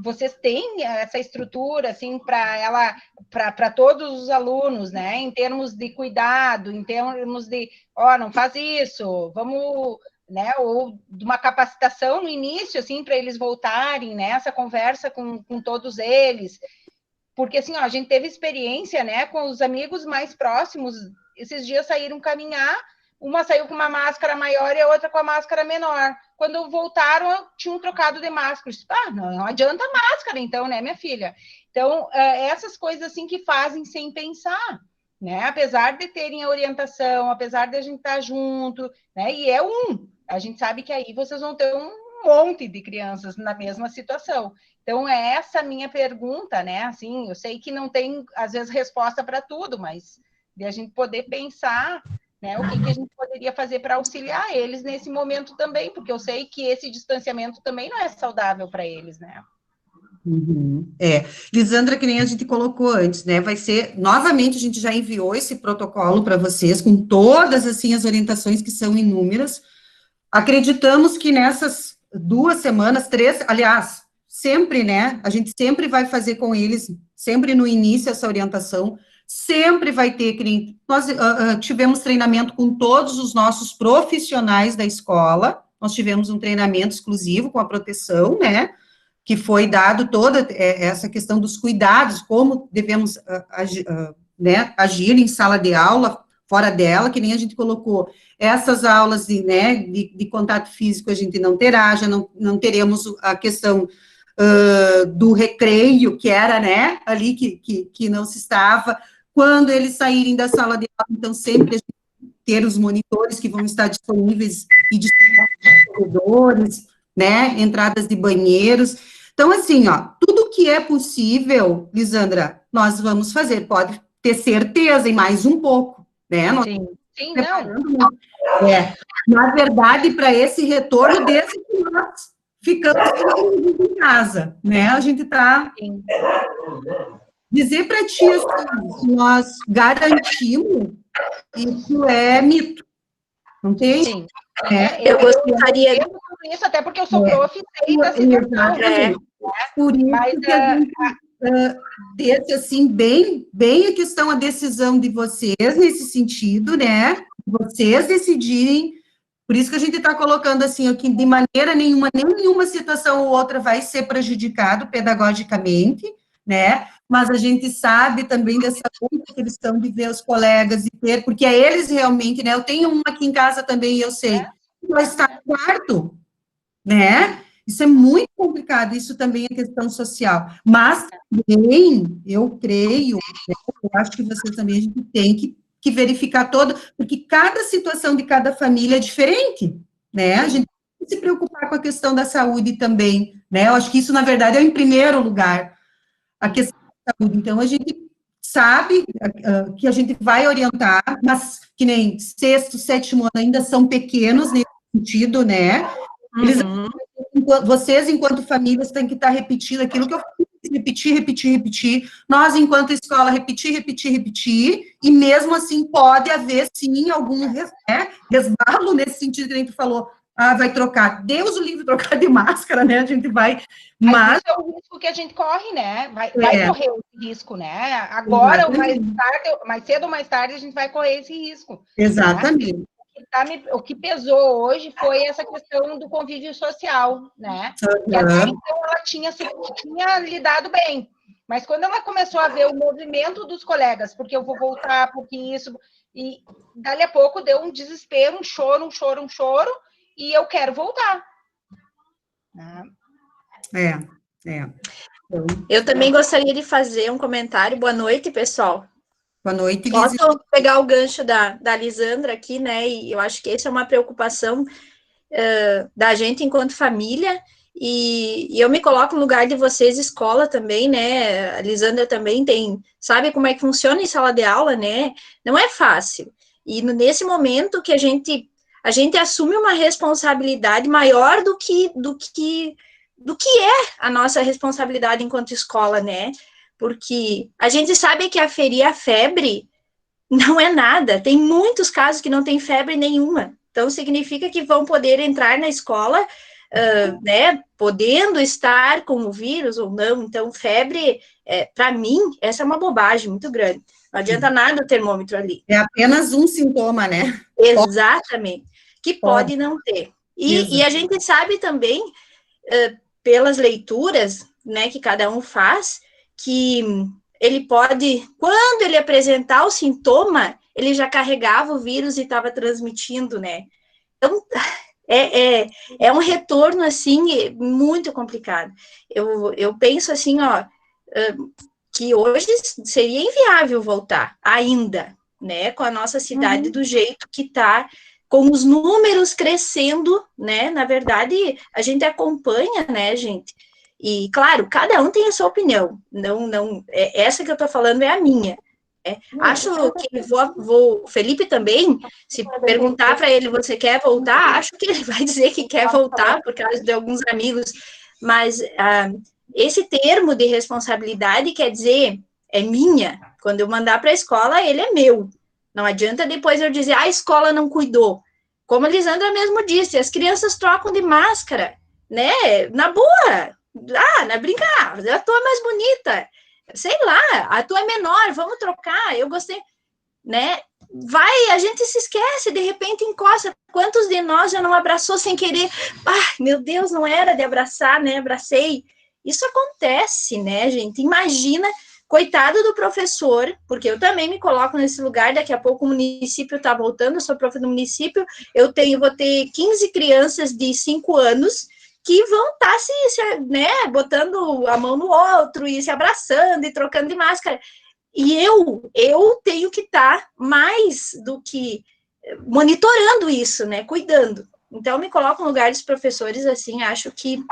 vocês têm essa estrutura, assim, para todos os alunos, né? Em termos de cuidado, em termos de, não faz isso, vamos, né? Ou de uma capacitação no início, assim, para eles voltarem, né? Essa conversa com todos eles. Porque, assim, a gente teve experiência, né? Com os amigos mais próximos, esses dias saíram caminhar, uma saiu com uma máscara maior e a outra com a máscara menor. Quando voltaram, tinham trocado de máscara. Não adianta máscara, então, né, minha filha? Então, essas coisas, assim, que fazem sem pensar, né? Apesar de terem a orientação, apesar de a gente estar junto, né? E a gente sabe que aí vocês vão ter um monte de crianças na mesma situação. Então, é essa a minha pergunta, né? Assim, eu sei que não tem, às vezes, resposta para tudo, mas de a gente poder pensar, né, o que a gente poderia fazer para auxiliar eles nesse momento também, porque eu sei que esse distanciamento também não é saudável para eles, né? Lisandra, que nem a gente colocou antes, né, vai ser, novamente, a gente já enviou esse protocolo para vocês, com todas, assim, as orientações que são inúmeras. Acreditamos que nessas 2 semanas, 3, aliás, sempre, né, a gente sempre vai fazer com eles, sempre no início, essa orientação, sempre vai ter, nós tivemos treinamento com todos os nossos profissionais da escola, nós tivemos um treinamento exclusivo com a proteção, né, que foi dado toda essa questão dos cuidados, como devemos agir em sala de aula, fora dela, que nem a gente colocou, essas aulas de contato físico a gente não terá, já não teremos a questão do recreio, que era, né, ali que não se estava. Quando eles saírem da sala de aula, então, sempre a gente ter os monitores que vão estar disponíveis e disponíveis corredores, né, entradas de banheiros. Então, assim, tudo que é possível, Lisandra, nós vamos fazer, pode ter certeza, e mais um pouco, né? Sim, não. Na verdade, para esse retorno, desde que nós ficamos em casa, né? A gente está... Dizer para ti, assim, nós garantimos, isso é mito, não tem? Sim. Eu gostaria... Isso, até porque eu sou prof, sei da situação. Por isso que a gente deixa, assim, bem a questão, a decisão de vocês, nesse sentido, né? Vocês decidirem. Por isso que a gente está colocando, assim, que de maneira nenhuma situação ou outra vai ser prejudicado pedagogicamente, né? Mas a gente sabe também dessa luta que eles estão de ver os colegas e ter, porque é eles realmente, né? Eu tenho uma aqui em casa também, e eu sei, vai estar no quarto, né? Isso é muito complicado, isso também é questão social. Mas também, eu creio, né, eu acho que vocês também, a gente tem que verificar todo, porque cada situação de cada família é diferente, né? A gente tem que se preocupar com a questão da saúde também, né? Eu acho que isso, na verdade, é em primeiro lugar, a questão da saúde. Então, a gente sabe que a gente vai orientar, mas que nem 6º, 7º ano ainda são pequenos nesse sentido, né? Eles, vocês, enquanto famílias, têm que estar repetindo aquilo que eu fiz, repetir. Nós, enquanto escola, repetir, e mesmo assim pode haver, sim, algum resvalo nesse sentido que a gente falou, vai trocar. Deus o livre trocar de máscara, né? A gente vai... Mas isso é o risco que a gente corre, né? Vai correr esse risco, né? Agora, mais cedo ou mais tarde, a gente vai correr esse risco. Exatamente. Né? O que pesou hoje foi essa questão do convívio social, né? Que até então ela tinha lidado bem. Mas quando ela começou a ver o movimento dos colegas, porque eu vou voltar, porque isso... E dali a pouco deu um desespero, um choro, e eu quero voltar. Eu também gostaria de fazer um comentário. Boa noite, pessoal. Boa noite, Posso pegar o gancho da Lisandra aqui, né? E eu acho que essa é uma preocupação da gente enquanto família, e eu me coloco no lugar de vocês, escola também, né? A Lisandra também sabe como é que funciona em sala de aula, né? Não é fácil. E nesse momento que a gente assume uma responsabilidade maior do que é a nossa responsabilidade enquanto escola, né? Porque a gente sabe que aferir a febre não é nada. Tem muitos casos que não tem febre nenhuma. Então, significa que vão poder entrar na escola né, podendo estar com o vírus ou não. Então, febre, para mim, essa é uma bobagem muito grande. Não adianta nada o termômetro ali. É apenas um sintoma, né? Exatamente. Que pode não ter. E a gente sabe também, pelas leituras, né, que cada um faz, que ele pode, quando ele apresentar o sintoma, ele já carregava o vírus e estava transmitindo, né? Então, é um retorno, assim, muito complicado. Eu penso, assim, ó, que hoje seria inviável voltar, ainda, né, com a nossa cidade do jeito que está, com os números crescendo, né, na verdade, a gente acompanha, né, gente, e, claro, cada um tem a sua opinião, não, essa que eu estou falando é a minha. Acho que o Felipe também, se perguntar para ele, você quer voltar? Acho que ele vai dizer que quer voltar, por causa de alguns amigos, mas esse termo de responsabilidade quer dizer, é minha, quando eu mandar para a escola, ele é meu, não adianta depois eu dizer, a escola não cuidou, como a Lisandra mesmo disse, as crianças trocam de máscara, né, na boa, na brincar, a tua é mais bonita, sei lá, a tua é menor, vamos trocar, eu gostei, né, a gente se esquece, de repente encosta, quantos de nós já não abraçou sem querer, meu Deus, não era de abraçar, né, abracei, isso acontece, né, gente, imagina, coitado do professor, porque eu também me coloco nesse lugar, daqui a pouco o município está voltando, eu sou prof do município, vou ter 15 crianças de 5 anos, que vão estar né, botando a mão no outro, e se abraçando, e trocando de máscara. E eu tenho que estar mais do que monitorando isso, né, cuidando. Então, eu me coloco no lugar dos professores, assim, acho que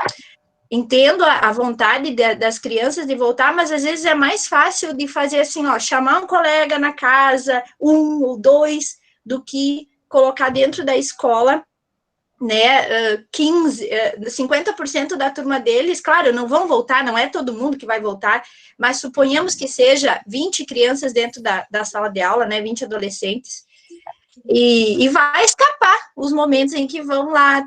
entendo a vontade das crianças de voltar, mas às vezes é mais fácil de fazer assim, ó, chamar um colega na casa, 1 ou 2, do que colocar dentro da escola, né, 50% da turma deles, claro, não vão voltar, não é todo mundo que vai voltar, mas suponhamos que seja 20 crianças dentro da sala de aula, né, 20 adolescentes, e vai escapar os momentos em que vão lá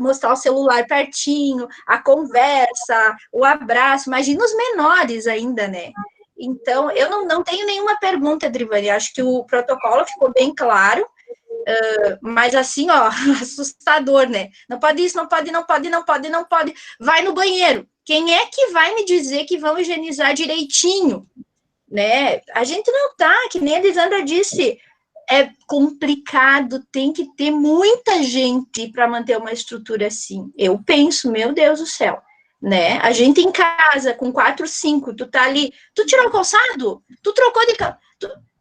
mostrar o celular pertinho, a conversa, o abraço, imagina os menores ainda, né? Então, eu não tenho nenhuma pergunta, Drivani, acho que o protocolo ficou bem claro, mas assim, ó, assustador, né? Não pode isso, não pode, vai no banheiro. Quem é que vai me dizer que vão higienizar direitinho, né? A gente não tá, que nem a Lisandra disse, é complicado, tem que ter muita gente para manter uma estrutura assim. Eu penso, meu Deus do céu, né? A gente em casa, com 4, 5, tu tá ali, tu tirou o calçado? Tu trocou de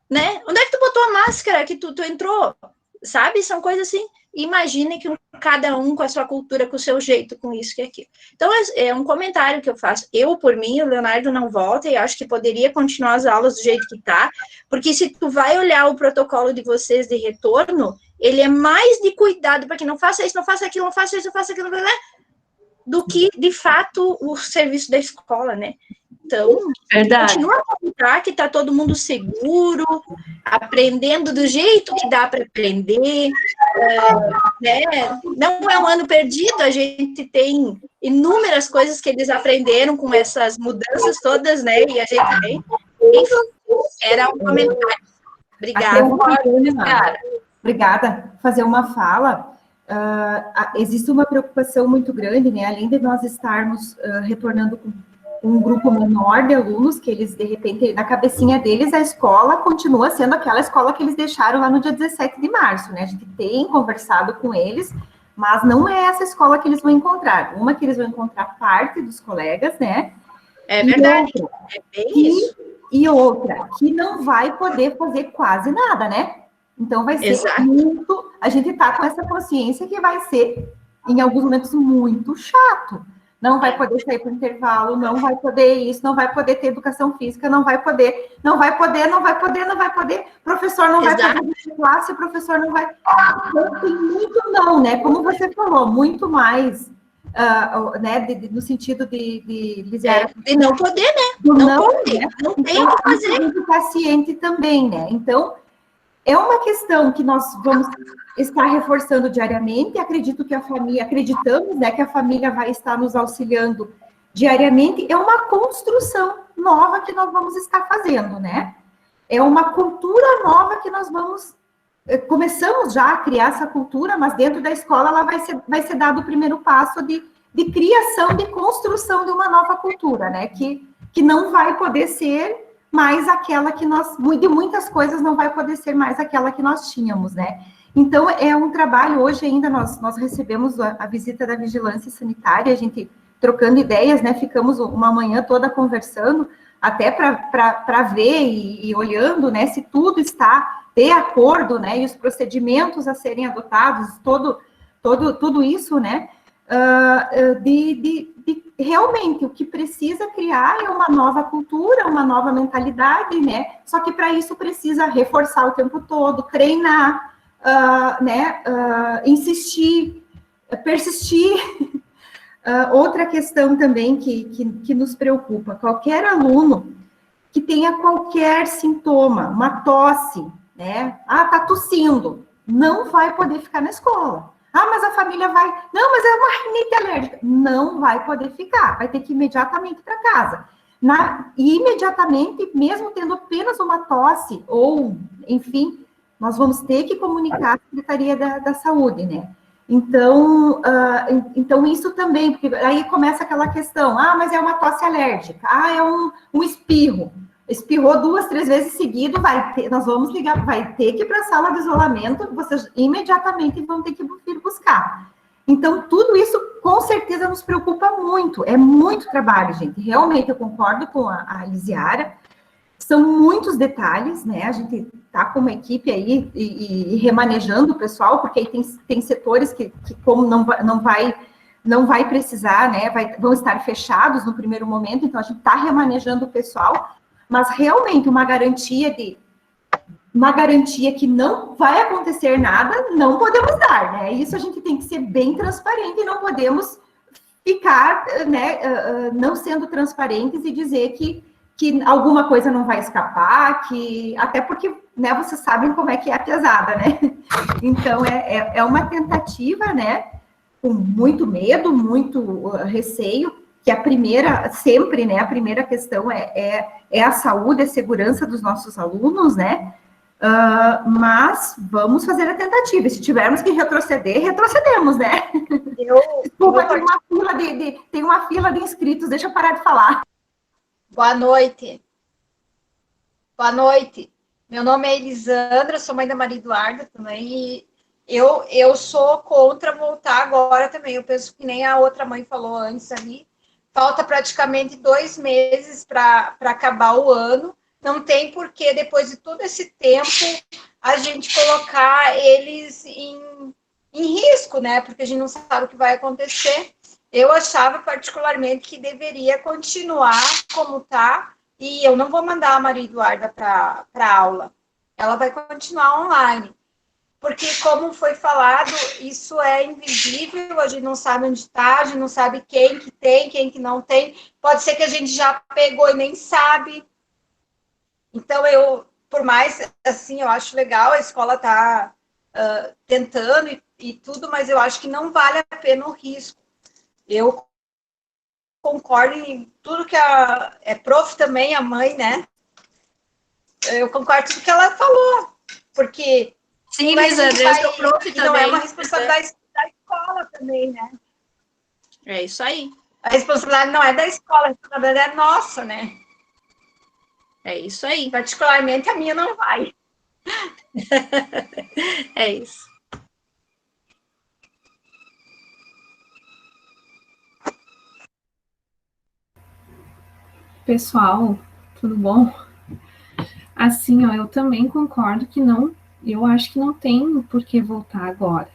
né? Onde é que tu botou a máscara que tu entrou? Sabe? São coisas assim. Imagine que cada um com a sua cultura, com o seu jeito, com isso e aquilo. Então, é um comentário que eu faço. Eu, por mim, o Leonardo não volta e acho que poderia continuar as aulas do jeito que tá, porque se tu vai olhar o protocolo de vocês de retorno, ele é mais de cuidado para que não faça isso, não faça aquilo, não faça isso, não faça aquilo, né? Do que, de fato, o serviço da escola, né? Então, continua a contar que está todo mundo seguro, aprendendo do jeito que dá para aprender, né? Não é um ano perdido, a gente tem inúmeras coisas que eles aprenderam com essas mudanças todas, né? E a gente tem. Enfim, era um comentário. Obrigada. Obrigada. Fazer uma fala. Existe uma preocupação muito grande, né? Além de nós estarmos retornando com um grupo menor de alunos, que eles, de repente, na cabecinha deles, a escola continua sendo aquela escola que eles deixaram lá no dia 17 de março, né? A gente tem conversado com eles, mas não é essa escola que eles vão encontrar. Uma que eles vão encontrar parte dos colegas, né? É verdade, é bem isso. E outra, que não vai poder fazer quase nada, né? Então, vai ser muito... A gente está com essa consciência que vai ser, em alguns momentos, muito chato. Não vai poder sair para o intervalo, não vai poder isso, não vai poder ter educação física, não vai poder. Professor não vai poder ter classe, professor não vai... Então, tem muito não, né? Como você falou, muito mais, né? No sentido de não poder, né? Não poder, né? Não tem o que fazer. Do paciente também, né? Então, É uma questão que nós vamos estar reforçando diariamente, acreditamos, né, que a família vai estar nos auxiliando diariamente, é uma construção nova que nós vamos estar fazendo, né? É uma cultura nova que nós começamos já a criar essa cultura, mas dentro da escola ela vai ser dado o primeiro passo de criação, de construção de uma nova cultura, né? Que não vai poder ser mais aquela que de muitas coisas não vai poder ser mais aquela que nós tínhamos, né? Então, é um trabalho, hoje ainda nós recebemos a visita da vigilância sanitária, a gente trocando ideias, né? Ficamos uma manhã toda conversando, até para ver e olhando, né? Se tudo está de acordo, né? E os procedimentos a serem adotados, tudo isso, né? Realmente, o que precisa criar é uma nova cultura, uma nova mentalidade, né? Só que para isso precisa reforçar o tempo todo, treinar, né? Insistir, persistir. Outra questão também que nos preocupa, qualquer aluno que tenha qualquer sintoma, uma tosse, né? Tá tossindo, não vai poder ficar na escola. Mas a família vai... Não, mas é uma rinite alérgica. Não vai poder ficar, vai ter que ir imediatamente para casa. E imediatamente, mesmo tendo apenas uma tosse, ou, enfim, nós vamos ter que comunicar à Secretaria da Saúde, né? Então, isso também, porque aí começa aquela questão, mas é uma tosse alérgica, é um espirro. Espirrou 2, 3 vezes seguido, nós vamos ligar, vai ter que ir para a sala de isolamento, vocês imediatamente vão ter que vir buscar. Então, tudo isso, com certeza, nos preocupa muito, é muito trabalho, gente, realmente, eu concordo com a Lisiara, são muitos detalhes, né, a gente está com uma equipe aí e remanejando o pessoal, porque aí tem setores que como não vai precisar, né, vão estar fechados no primeiro momento, então a gente está remanejando o pessoal, mas realmente uma garantia que não vai acontecer nada, não podemos dar, né? Isso a gente tem que ser bem transparente e não podemos ficar, né, não sendo transparentes e dizer que alguma coisa não vai escapar, até porque, né, vocês sabem como é que é a pesada, né? Então, é uma tentativa, né, com muito medo, muito receio, que a primeira questão é a saúde, a segurança dos nossos alunos, né? Mas vamos fazer a tentativa. Se tivermos que retroceder, retrocedemos, né? Desculpa, tem uma fila de inscritos, deixa eu parar de falar. Boa noite. Boa noite. Meu nome é Elisandra, sou mãe da Maria Eduarda também, e eu sou contra voltar agora também. Eu penso que nem a outra mãe falou antes ali. Falta praticamente 2 meses para acabar o ano. Não tem porquê, depois de todo esse tempo, a gente colocar eles em risco, né? Porque a gente não sabe o que vai acontecer. Eu achava particularmente que deveria continuar como está, e eu não vou mandar a Maria Eduarda para aula. Ela vai continuar online. Porque, como foi falado, isso é invisível, a gente não sabe onde está, a gente não sabe quem que tem, quem que não tem. Pode ser que a gente já pegou e nem sabe. Então, por mais, assim, eu acho legal, a escola está tentando e tudo, mas eu acho que não vale a pena o risco. Eu concordo em tudo que é prof também, a mãe, né? Eu concordo com tudo que ela falou, porque... Sim, Lisandra, eu sou prof também. Não é uma responsabilidade da escola também, né? É isso aí. A responsabilidade não é da escola, a responsabilidade é nossa, né? É isso aí. Particularmente a minha não vai. É isso. Pessoal, tudo bom? Assim, eu também concordo que não, eu acho que não tem por que voltar agora.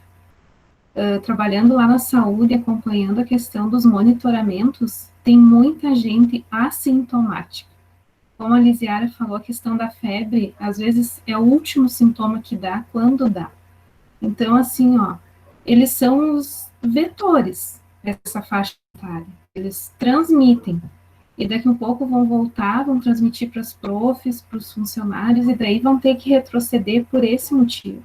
Trabalhando lá na saúde, acompanhando a questão dos monitoramentos, tem muita gente assintomática. Como a Lisiara falou, a questão da febre, às vezes é o último sintoma que dá, quando dá. Então, assim, eles são os vetores dessa faixa etária, eles transmitem. e daqui a pouco vão voltar, vão transmitir para as profs, para os funcionários, e daí vão ter que retroceder por esse motivo.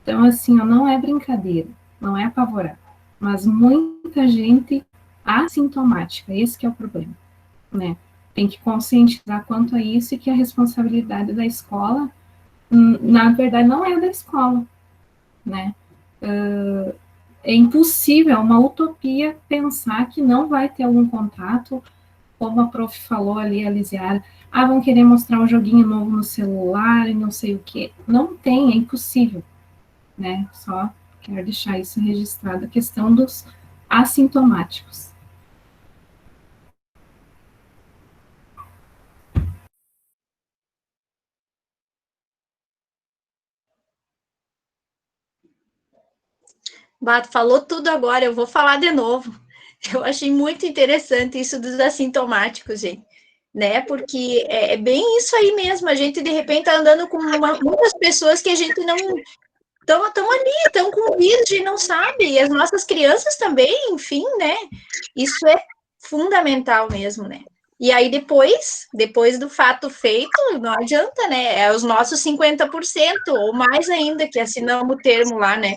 Então, assim, ó, não é brincadeira, não é apavorar, mas muita gente assintomática, esse que é o problema, né? Tem que conscientizar quanto a isso e que a responsabilidade da escola, na verdade, não é da escola, né? É impossível, é uma utopia pensar que não vai ter algum contato, como a prof falou ali, a Lisiara, vão querer mostrar um joguinho novo no celular e não sei o quê. Não tem, é impossível, né? Só quero deixar isso registrado, a questão dos assintomáticos. Bato, falou tudo agora, eu vou falar de novo. Eu achei muito interessante isso dos assintomáticos, gente, né? Porque é bem isso aí mesmo, a gente de repente tá andando com muitas pessoas que a gente não estão ali, estão com o vírus e não sabe, e as nossas crianças também, enfim, né? Isso é fundamental mesmo, né? E aí depois do fato feito, não adianta, né? É os nossos 50%, ou mais ainda, que assinamos o termo lá, né?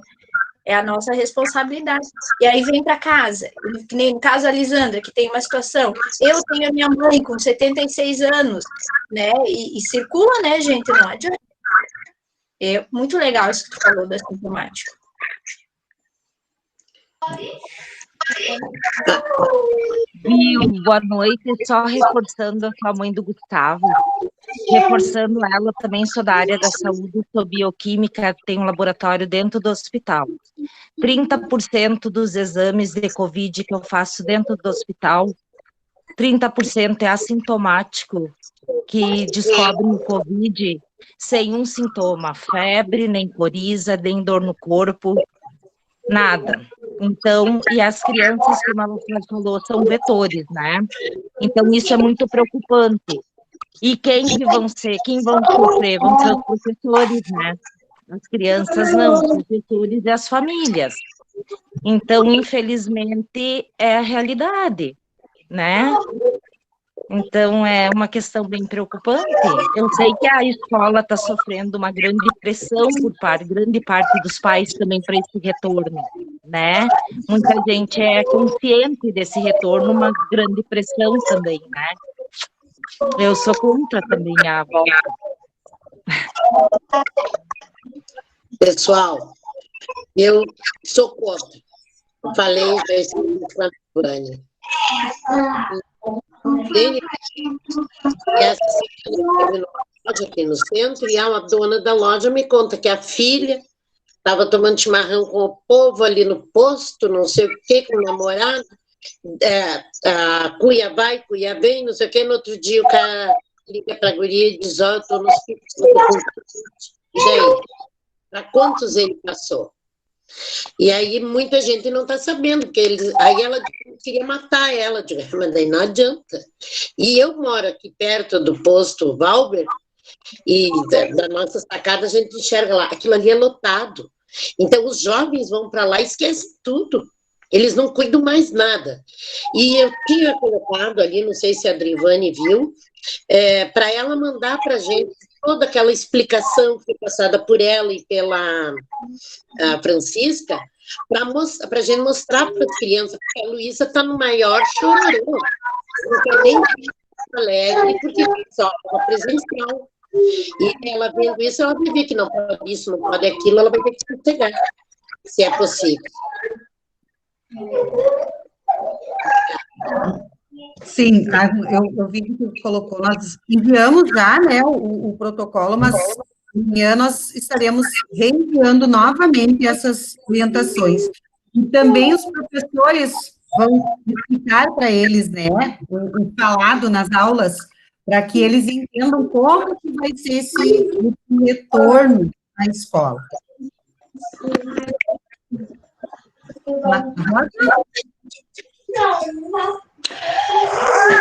É a nossa responsabilidade. E aí vem para casa, que nem no caso da Lisandra, que tem uma situação, eu tenho a minha mãe com 76 anos, né? E circula, né, gente? Não adianta. É muito legal isso que tu falou da sintomática. Viu, boa noite, só reforçando a sua mãe do Gustavo, reforçando ela, também sou da área da saúde, sou bioquímica, tenho um laboratório dentro do hospital. 30% dos exames de Covid que eu faço dentro do hospital, 30% é assintomático, que descobrem o Covid sem um sintoma, febre, nem coriza, nem dor no corpo, nada. Então, e as crianças, como ela falou, são vetores, né? Então, isso é muito preocupante. E quem vão sofrer? Vão ser os professores, né? As crianças não, os professores e as famílias. Então, infelizmente, é a realidade, né? Então, é uma questão bem preocupante. Eu sei que a escola está sofrendo uma grande pressão grande parte dos pais também para esse retorno, né? Muita gente é consciente desse retorno, uma grande pressão também, né? Eu sou contra também a volta. Pessoal, eu sou contra. Eu falei isso com a Vânia. Essa semana teve loja aqui no centro e a dona da loja me conta que a filha estava tomando chimarrão com o povo ali no posto, não sei o que, com o namorado, a cuia vai, cuia vem, não sei o que, no outro dia o cara liga para a guria e diz, eu estou no hospital. E daí? Para quantos ele passou? E aí muita gente não está sabendo, porque aí ela queria matar ela, mas daí não adianta. E eu moro aqui perto do posto Valber, e da nossa sacada a gente enxerga lá, aquilo ali é lotado. Então os jovens vão para lá e esquecem tudo. Eles não cuidam mais nada. E eu tinha colocado ali, não sei se a Drivane viu, para ela mandar para a gente toda aquela explicação que foi passada por ela e pela Francisca, para a gente mostrar para as crianças, porque a Luísa está no maior chororô. Não quer nem alegre, porque só ela presencial. E ela vendo isso, ela vai ver que não pode isso, não pode aquilo, ela vai ter que se pegar, se é possível. Sim, eu vi que tu colocou, nós enviamos já, né, o protocolo, mas amanhã nós estaremos reenviando novamente essas orientações. E também os professores vão explicar para eles, né, o falado nas aulas, para que eles entendam como que vai ser esse retorno à escola.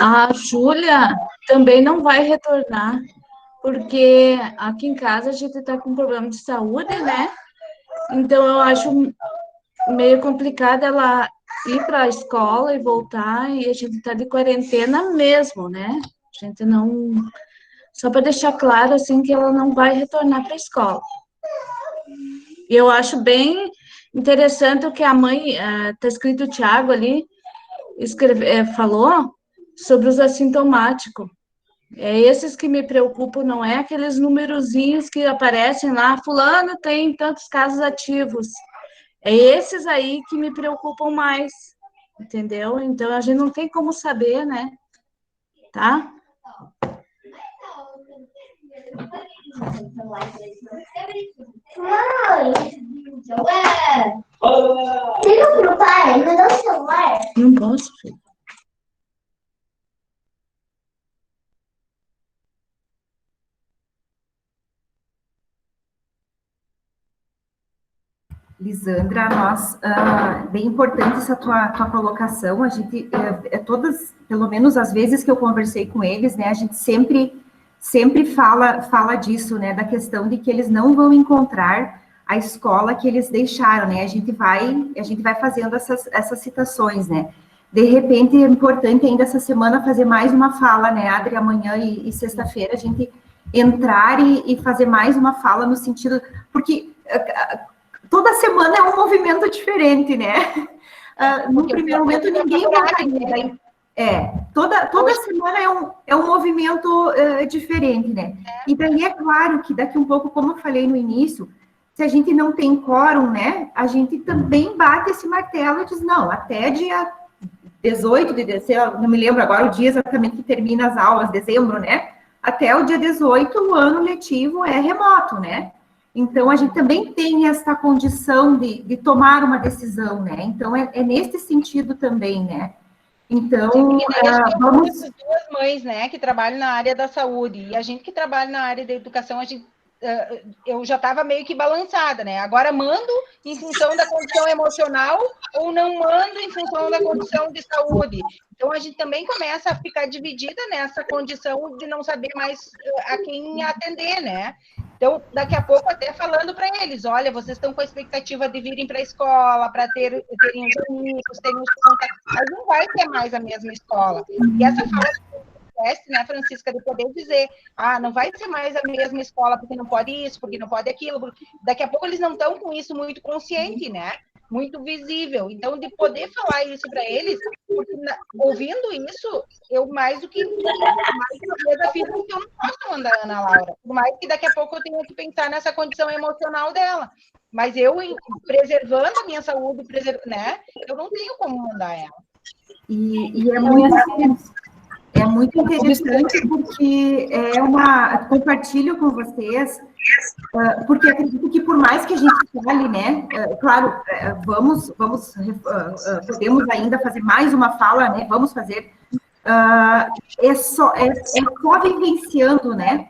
A Júlia também não vai retornar, porque aqui em casa a gente está com problema de saúde, né? Então eu acho meio complicado ela ir para a escola e voltar, e a gente está de quarentena mesmo, né? A gente não... Só para deixar claro, assim, que ela não vai retornar para a escola. E eu acho bem interessante o que a mãe, está escrito o Tiago ali, falou sobre os assintomáticos. É esses que me preocupam, não é aqueles numerozinhos que aparecem lá, fulano tem tantos casos ativos. É esses aí que me preocupam mais, entendeu? Então, a gente não tem como saber, né? Tá? Liga pro pai, me dá o celular. Não posso, filho. Lisandra, bem importante essa tua colocação, a gente, todas, pelo menos as vezes que eu conversei com eles, né, a gente sempre fala disso, né, da questão de que eles não vão encontrar a escola que eles deixaram, né, a gente vai fazendo essas citações, né, de repente é importante ainda essa semana fazer mais uma fala, né, Adri, amanhã e sexta-feira a gente entrar e fazer mais uma fala no sentido, porque... toda semana é um movimento diferente, né? No primeiro momento, ninguém votaria. Toda semana é um movimento diferente, né? E daí é claro que daqui um pouco, como eu falei no início, se a gente não tem quórum, né? A gente também bate esse martelo e diz, não, até dia 18 de dezembro, não me lembro agora o dia exatamente que termina as aulas, dezembro, né? Até o dia 18, o ano letivo é remoto, né? Então, a gente também tem essa condição de tomar uma decisão, né? Então, é nesse sentido também, né? Então, vamos... As duas mães, né, que trabalham na área da saúde, e a gente que trabalha na área da educação, eu já estava meio que balançada, né? Agora mando em função da condição emocional ou não mando em função da condição de saúde. Então, a gente também começa a ficar dividida nessa condição de não saber mais a quem atender, né? Então, daqui a pouco, até falando para eles, olha, vocês estão com a expectativa de virem para a escola, para terem os amigos, terem os contatos, mas não vai ter mais a mesma escola. E essa fala que né, Francisca, de poder dizer, não vai ser mais a mesma escola, porque não pode isso, porque não pode aquilo. Daqui a pouco eles não estão com isso muito consciente, né? Muito visível. Então, de poder falar isso para eles, porque ouvindo isso, eu mais do que afirmo que eu não posso mandar a Ana Laura. Por mais que daqui a pouco eu tenha que pensar nessa condição emocional dela. Mas eu, preservando a minha saúde, né, eu não tenho como mandar ela. E é muito interessante porque compartilho com vocês, porque acredito que por mais que a gente fale, né, claro, podemos ainda fazer mais uma fala, né, vamos fazer, é só vivenciando, né,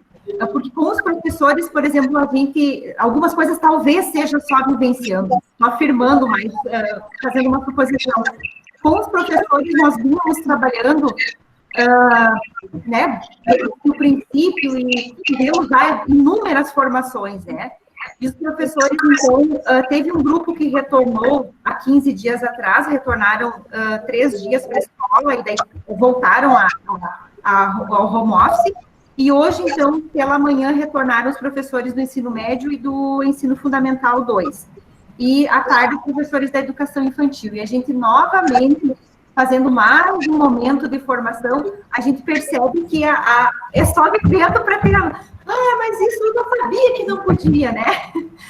porque com os professores, por exemplo, algumas coisas talvez seja só vivenciando, afirmando, mas fazendo uma proposição. Com os professores, nós vínhamos trabalhando né, no princípio, e tivemos já inúmeras formações, né, e os professores, então, teve um grupo que retornou há 15 dias atrás, retornaram 3 dias para a escola, e daí voltaram ao home office, e hoje, então, pela manhã, retornaram os professores do ensino médio e do ensino fundamental 2, e à tarde, os professores da educação infantil, e a gente novamente... fazendo mais um momento de formação, a gente percebe que é só vivendo para ter... mas isso eu não sabia que não podia, né?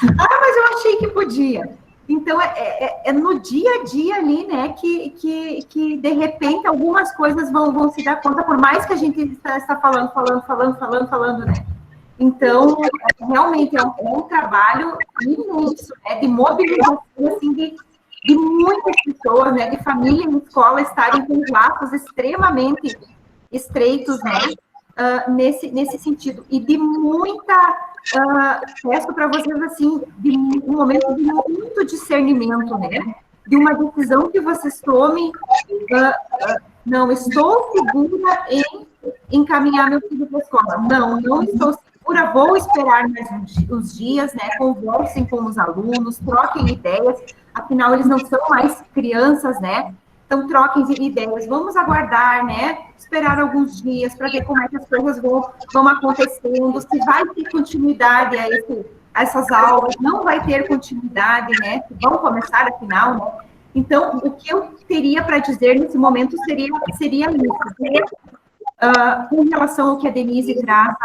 Mas eu achei que podia. Então, é no dia a dia ali, né, que de repente, algumas coisas vão se dar conta, por mais que a gente está falando, né? Então, realmente, é um trabalho imenso, né, de mobilização, assim, de muitas pessoas, né, de família e escola estarem com laços extremamente estreitos, né, nesse sentido. E de peço para vocês, assim, de um momento de muito discernimento, né, de uma decisão que vocês tomem, não estou segura em encaminhar meu filho para a escola. Não estou segura prefeitura, vou esperar mais uns dias, né? Conversem com os alunos, troquem ideias, afinal, eles não são mais crianças, né? Então, troquem ideias, vamos aguardar, né? Esperar alguns dias para ver como é que as coisas vão acontecendo, se vai ter continuidade a essas aulas, não vai ter continuidade, né? Vão começar, afinal, né? Então, o que eu teria para dizer nesse momento seria isso. Com relação ao que a Denise traz,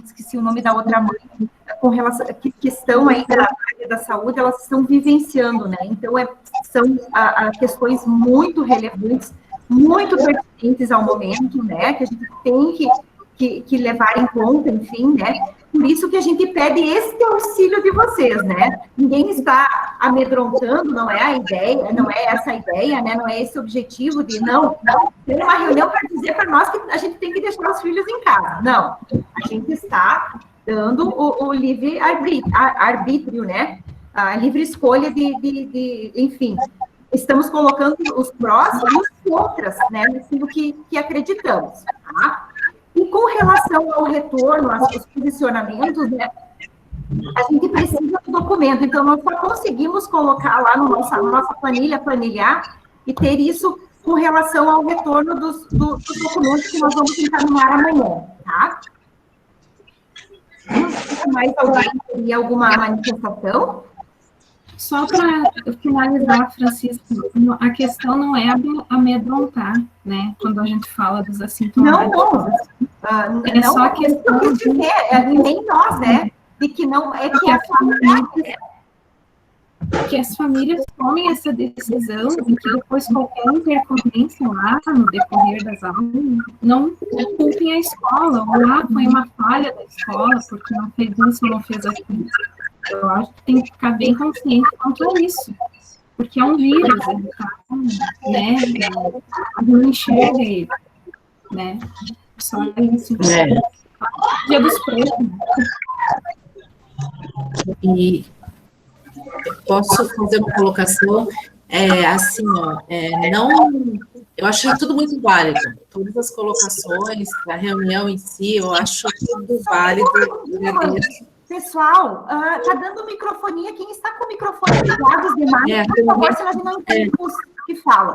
esqueci o nome da outra mãe, com relação à questão aí da área da saúde, elas estão vivenciando, né? Então, são questões muito relevantes, muito pertinentes ao momento, né? Que a gente tem que levar em conta, enfim, né? Por isso que a gente pede esse auxílio de vocês, né? Ninguém está amedrontando, não é a ideia, não é essa a ideia, né? Não é esse o objetivo de, não, ter uma reunião para dizer para nós que a gente tem que deixar os filhos em casa. Não, a gente está dando o livre arbítrio, né? A livre escolha enfim, estamos colocando os prós e os contras, né? Naquilo que acreditamos, tá? E com relação ao retorno, aos posicionamentos, né, a gente precisa do documento. Então, nós só conseguimos colocar lá na nossa planilhar, e ter isso com relação ao retorno dos documentos que nós vamos encaminhar amanhã, tá? Mais alguém teria alguma manifestação? Só para finalizar, Francisco, a questão não é amedrontar, né? Quando a gente fala dos assintomáticos. É só a questão de nem nós, né? De que não é que as famílias tomem essa decisão e que depois qualquer intercorrência lá no decorrer das aulas não culpem a escola, ou foi uma falha da escola porque não fez isso ou não fez aquilo. Eu acho que tem que ficar bem consciente quanto a isso, porque é um vírus, né? A gente não enxerga ele, né? Só isso. Dia dos Pais. E posso fazer uma colocação? Assim, ó, eu acho tudo muito válido. Todas as colocações, a reunião em si, eu acho tudo válido. Pessoal, tá dando microfonia. Quem está com o microfone ligado, os demais, por favor, senão a gente não entende o que fala.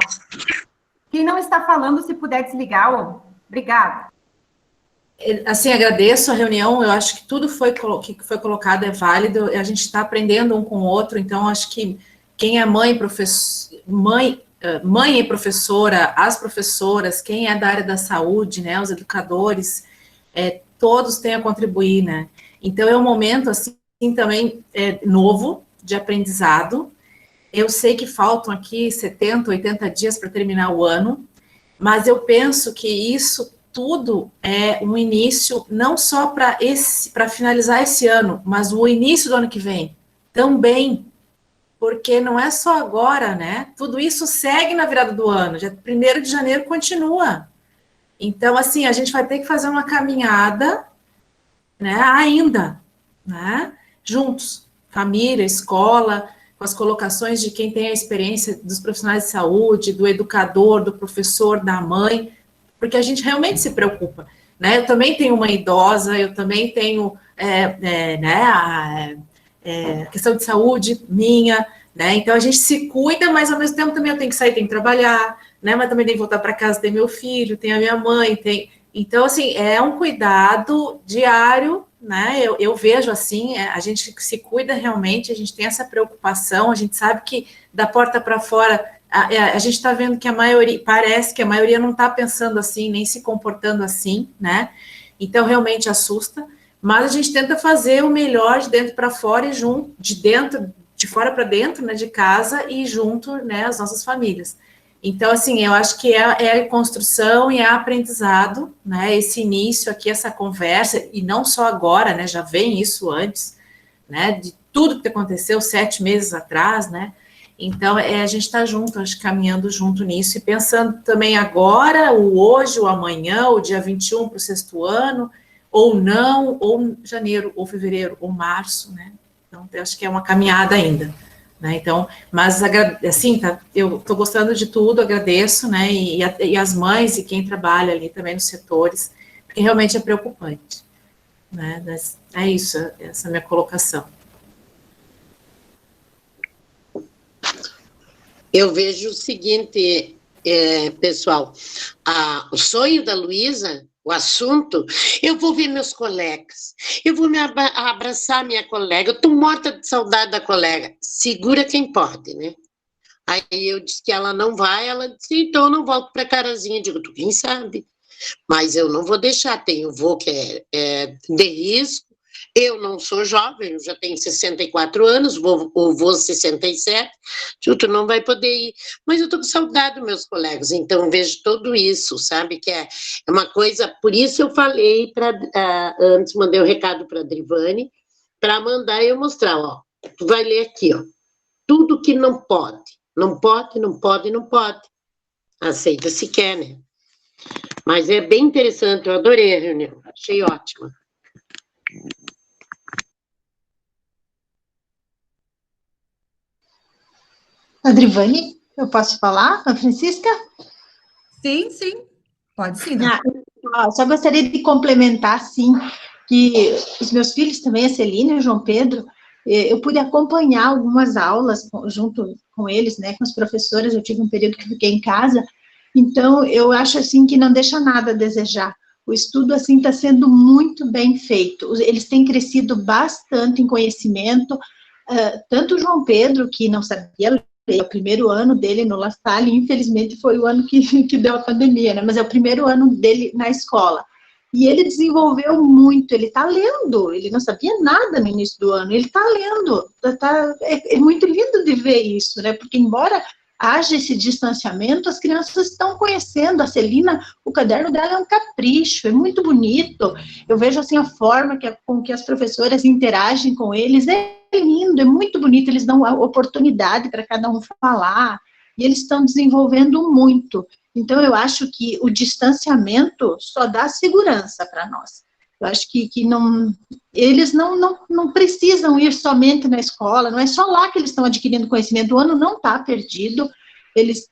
Quem não está falando, se puder desligar, obrigada. Assim, agradeço a reunião, eu acho que tudo que foi colocado é válido, a gente está aprendendo um com o outro, então acho que quem é mãe e professora, as professoras, quem é da área da saúde, né, os educadores, todos têm a contribuir, né. Então, é um momento, assim, também novo, de aprendizado. Eu sei que faltam aqui 70, 80 dias para terminar o ano, mas eu penso que isso tudo é um início, não só para finalizar esse ano, mas o início do ano que vem, também, porque não é só agora, né? Tudo isso segue na virada do ano, já 1º de janeiro continua. Então, assim, a gente vai ter que fazer uma caminhada, né, ainda, né, juntos, família, escola, com as colocações de quem tem a experiência dos profissionais de saúde, do educador, do professor, da mãe, porque a gente realmente se preocupa, né, eu também tenho uma idosa, eu também tenho, a questão de saúde minha, né, então a gente se cuida, mas ao mesmo tempo também eu tenho que sair, tenho que trabalhar, né, mas também tenho que voltar para casa, tem meu filho, tem a minha mãe, então, assim, é um cuidado diário, né, eu vejo assim, a gente se cuida realmente, a gente tem essa preocupação, a gente sabe que da porta para fora, a gente está vendo que a maioria, parece que a maioria não está pensando assim, nem se comportando assim, né, então realmente assusta, mas a gente tenta fazer o melhor de dentro para fora e junto, de fora para dentro, né, de casa e junto, né, as nossas famílias. Então, assim, eu acho que é a construção e é aprendizado, né, esse início aqui, essa conversa, e não só agora, né, já vem isso antes, né, de tudo que aconteceu 7 meses atrás, né, então a gente está junto, acho que caminhando junto nisso, e pensando também agora, o hoje, o amanhã, o dia 21 para o 6º ano, ou não, ou janeiro, ou fevereiro, ou março, né, então eu acho que é uma caminhada ainda. Né, então, mas assim, eu estou gostando de tudo, agradeço, né, e as mães e quem trabalha ali também nos setores, porque realmente é preocupante. né? É isso, essa é a minha colocação. Eu vejo o seguinte, pessoal, o sonho da Luísa, o assunto, eu vou ver meus colegas, eu vou me abraçar minha colega, eu estou morta de saudade da colega, segura quem pode, né? Aí eu disse que ela não vai, ela disse, então eu não volto para Carazinho, eu digo, tu quem sabe? Mas eu não vou deixar, tenho vô que é de risco, eu não sou jovem, eu já tenho 64 anos, o vô 67, tu não vai poder ir, mas eu estou com saudade dos meus colegas, então vejo tudo isso, sabe, que é uma coisa, por isso eu falei, antes mandei um recado para a Drivane, para mandar eu mostrar, ó, tu vai ler aqui, ó, tudo que não pode, não pode, não pode, não pode, aceita se quer, né? Mas é bem interessante, eu adorei a reunião, achei ótima. Adrivane, eu posso falar? A Francisca? Sim, sim, pode sim. Só gostaria de complementar, sim, que os meus filhos também, a Celina e o João Pedro, eu pude acompanhar algumas aulas junto com eles, né, com as professoras, eu tive um período que fiquei em casa, então eu acho, assim, que não deixa nada a desejar. O estudo, assim, está sendo muito bem feito, eles têm crescido bastante em conhecimento, tanto o João Pedro, que não sabia ler, o primeiro ano dele no La Salle, infelizmente foi o ano que deu a pandemia, né? Mas é o primeiro ano dele na escola. E ele desenvolveu muito, ele está lendo, ele não sabia nada no início do ano, ele está lendo, é muito lindo de ver isso, né? Porque embora haja esse distanciamento, as crianças estão conhecendo, a Celina, o caderno dela é um capricho, é muito bonito, eu vejo assim a forma com que as professoras interagem com eles, é lindo, é muito bonito, eles dão a oportunidade para cada um falar, e eles estão desenvolvendo muito. Então, eu acho que o distanciamento só dá segurança para nós. Eu acho que eles não precisam ir somente na escola, não é só lá que eles estão adquirindo conhecimento, o ano não está perdido, eles,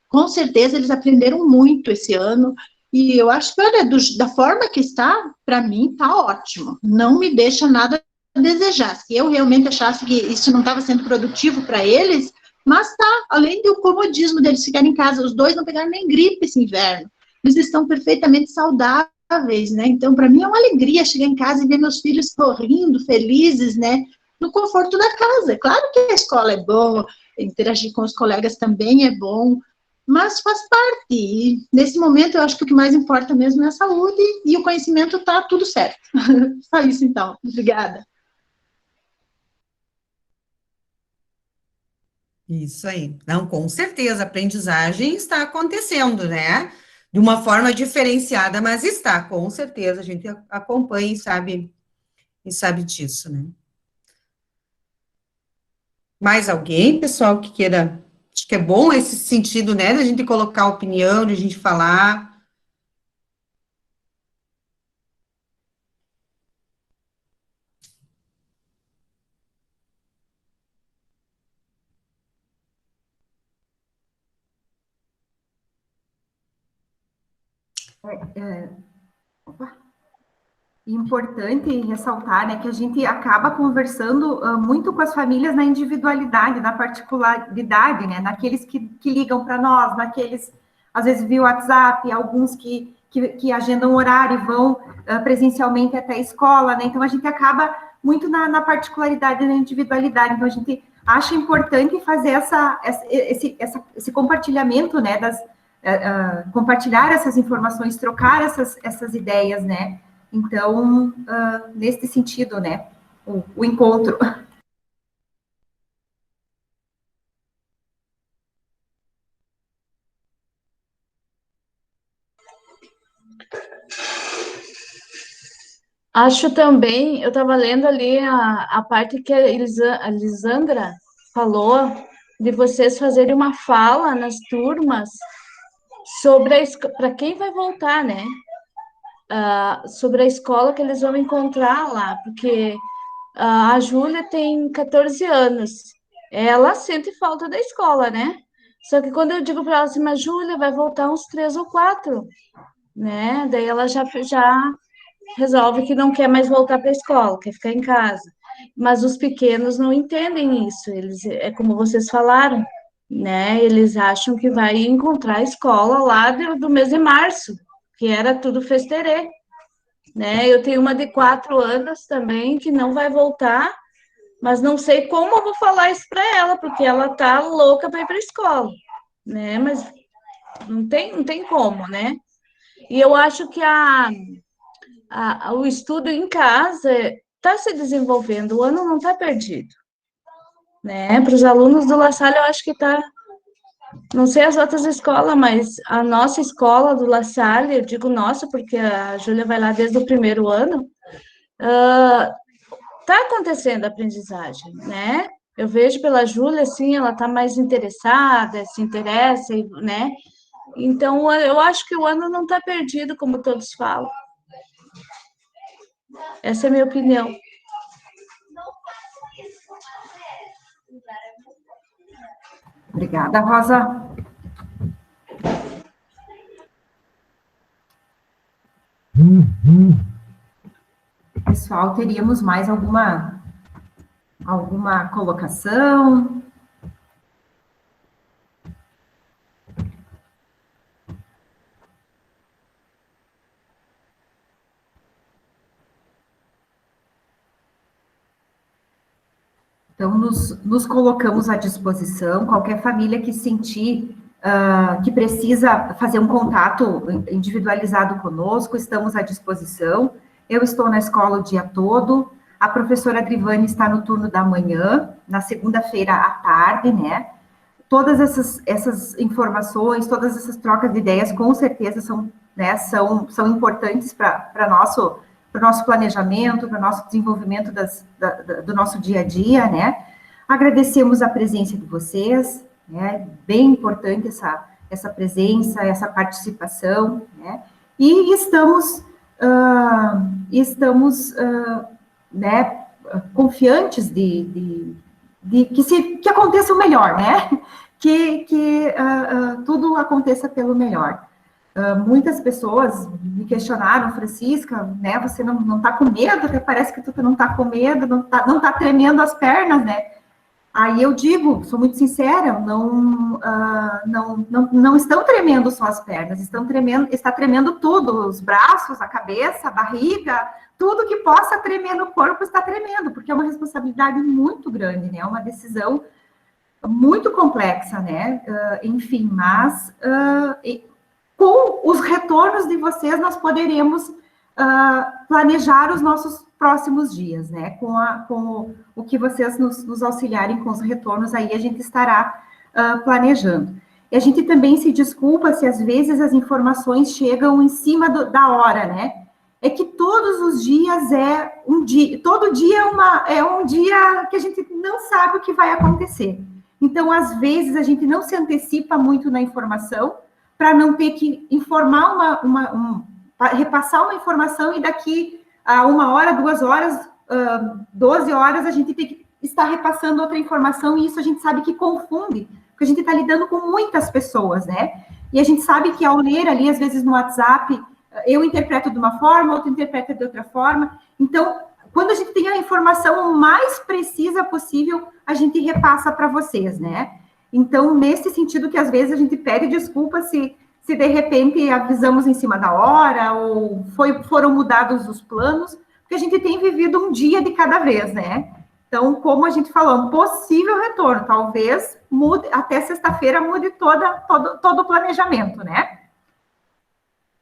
com certeza, eles aprenderam muito esse ano, e eu acho que, olha, da forma que está, para mim, está ótimo, não me deixa nada a desejar. Se eu realmente achasse que isso não estava sendo produtivo para eles, mas tá, além do comodismo deles ficarem em casa, os dois não pegaram nem gripe esse inverno, eles estão perfeitamente saudáveis, né, então para mim é uma alegria chegar em casa e ver meus filhos sorrindo, felizes, né, no conforto da casa. É claro que a escola é bom, interagir com os colegas também é bom, mas faz parte, e nesse momento eu acho que o que mais importa mesmo é a saúde, e o conhecimento tá tudo certo. Só isso então, obrigada. Isso aí. Não, com certeza, a aprendizagem está acontecendo, né? De uma forma diferenciada, mas está, com certeza, a gente acompanha e sabe disso, né? Mais alguém, pessoal, que queira... Acho que é bom esse sentido, né, da gente colocar a opinião, de a gente falar... Importante ressaltar, né, que a gente acaba conversando muito com as famílias na individualidade, na particularidade, né, naqueles que ligam para nós, naqueles, às vezes, via WhatsApp, alguns que agendam horário e vão presencialmente até a escola, né, então a gente acaba muito na particularidade, na individualidade, então a gente acha importante fazer esse compartilhamento, né, compartilhar essas informações, trocar essas ideias, né. Então, nesse sentido, né, o encontro. Acho também, eu estava lendo ali a parte que a Lisandra falou, de vocês fazerem uma fala nas turmas sobre para quem vai voltar, né? Sobre a escola que eles vão encontrar lá, porque a Júlia tem 14 anos, ela sente falta da escola, né? Só que quando eu digo para ela assim, mas Júlia vai voltar uns 3 ou 4, né? Daí ela já resolve que não quer mais voltar para a escola, quer ficar em casa. Mas os pequenos não entendem isso, eles, é como vocês falaram, né? Eles acham que vai encontrar a escola lá do mês de março, que era tudo festerê, né? Eu tenho uma de 4 anos também, que não vai voltar, mas não sei como eu vou falar isso para ela, porque ela tá louca para ir para a escola, né? Mas não tem como, né? E eu acho que o estudo em casa está se desenvolvendo, o ano não está perdido, né? Para os alunos do La Salle, eu acho que está, não sei as outras escolas, mas a nossa escola do La Salle, eu digo nossa, porque a Júlia vai lá desde o primeiro ano, está acontecendo a aprendizagem, né? Eu vejo pela Júlia, assim, ela está mais interessada, se interessa, né? Então, eu acho que o ano não está perdido, como todos falam. Essa é a minha opinião. Obrigada, Rosa. Pessoal, teríamos mais alguma colocação? Então, nos colocamos à disposição, qualquer família que sentir que precisa fazer um contato individualizado conosco, estamos à disposição. Eu estou na escola o dia todo, a professora Adrivane está no turno da manhã, na segunda-feira à tarde, né? Todas essas informações, todas essas trocas de ideias, com certeza são importantes para o nosso planejamento, para o nosso desenvolvimento do nosso dia a dia, né? Agradecemos a presença de vocês, né? Bem importante essa presença, essa participação, né? E estamos né, confiantes de que aconteça o melhor, né? Que tudo aconteça pelo melhor. Muitas pessoas me questionaram, Francisca, né? Você não está com medo? Até parece que tu não está com medo, não tá tremendo as pernas, né? Aí eu digo, sou muito sincera, não estão tremendo só as pernas, está tremendo tudo, os braços, a cabeça, a barriga, tudo que possa tremer no corpo está tremendo, porque é uma responsabilidade muito grande, né? É uma decisão muito complexa, né? Enfim, mas com os retornos de vocês, nós poderemos planejar os nossos próximos dias, né? Com o que vocês nos auxiliarem com os retornos, aí a gente estará planejando. E a gente também se desculpa se às vezes as informações chegam em cima da hora, né? É que todos os dias todo dia é um dia que a gente não sabe o que vai acontecer. Então, às vezes, a gente não se antecipa muito na informação, para não ter que informar repassar uma informação e daqui a 1 hora, 2 horas, 12 horas, a gente tem que estar repassando outra informação, e isso a gente sabe que confunde, porque a gente está lidando com muitas pessoas, né? E a gente sabe que ao ler ali, às vezes no WhatsApp, eu interpreto de uma forma, outro interpreta de outra forma. Então, quando a gente tem a informação mais precisa possível, a gente repassa para vocês, né? Então, nesse sentido que às vezes a gente pede desculpa se de repente avisamos em cima da hora, ou foram mudados os planos, porque a gente tem vivido um dia de cada vez, né? Então, como a gente falou, um possível retorno, talvez mude, até sexta-feira mude todo o planejamento, né?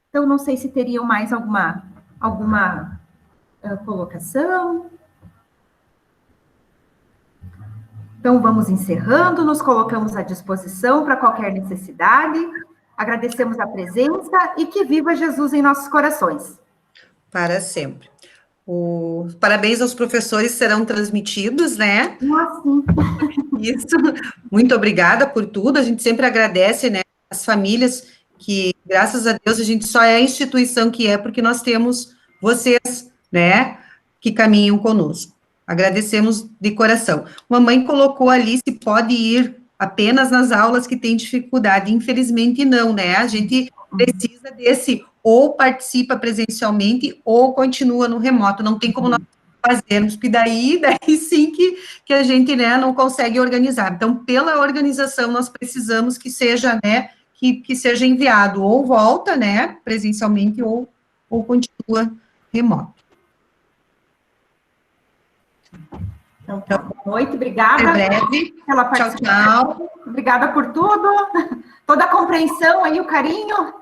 Então, não sei se teriam mais alguma colocação. Então, vamos encerrando, nos colocamos à disposição para qualquer necessidade, agradecemos a presença e que viva Jesus em nossos corações. Para sempre. Os parabéns aos professores serão transmitidos, né? Sim. Isso. Muito obrigada por tudo. A gente sempre agradece, né, as famílias que, graças a Deus, a gente só é a instituição que é porque nós temos vocês, né, que caminham conosco. Agradecemos de coração. Mamãe colocou ali se pode ir apenas nas aulas que tem dificuldade. Infelizmente, não, né? A gente precisa desse ou participa presencialmente ou continua no remoto. Não tem como nós fazermos, porque daí sim que a gente, né, não consegue organizar. Então, pela organização, nós precisamos que seja, né, que seja enviado, ou volta, né, presencialmente, ou continua remoto. Então, boa noite, obrigada pela participação. Tchau, tchau. Obrigada por tudo, toda a compreensão aí, o carinho.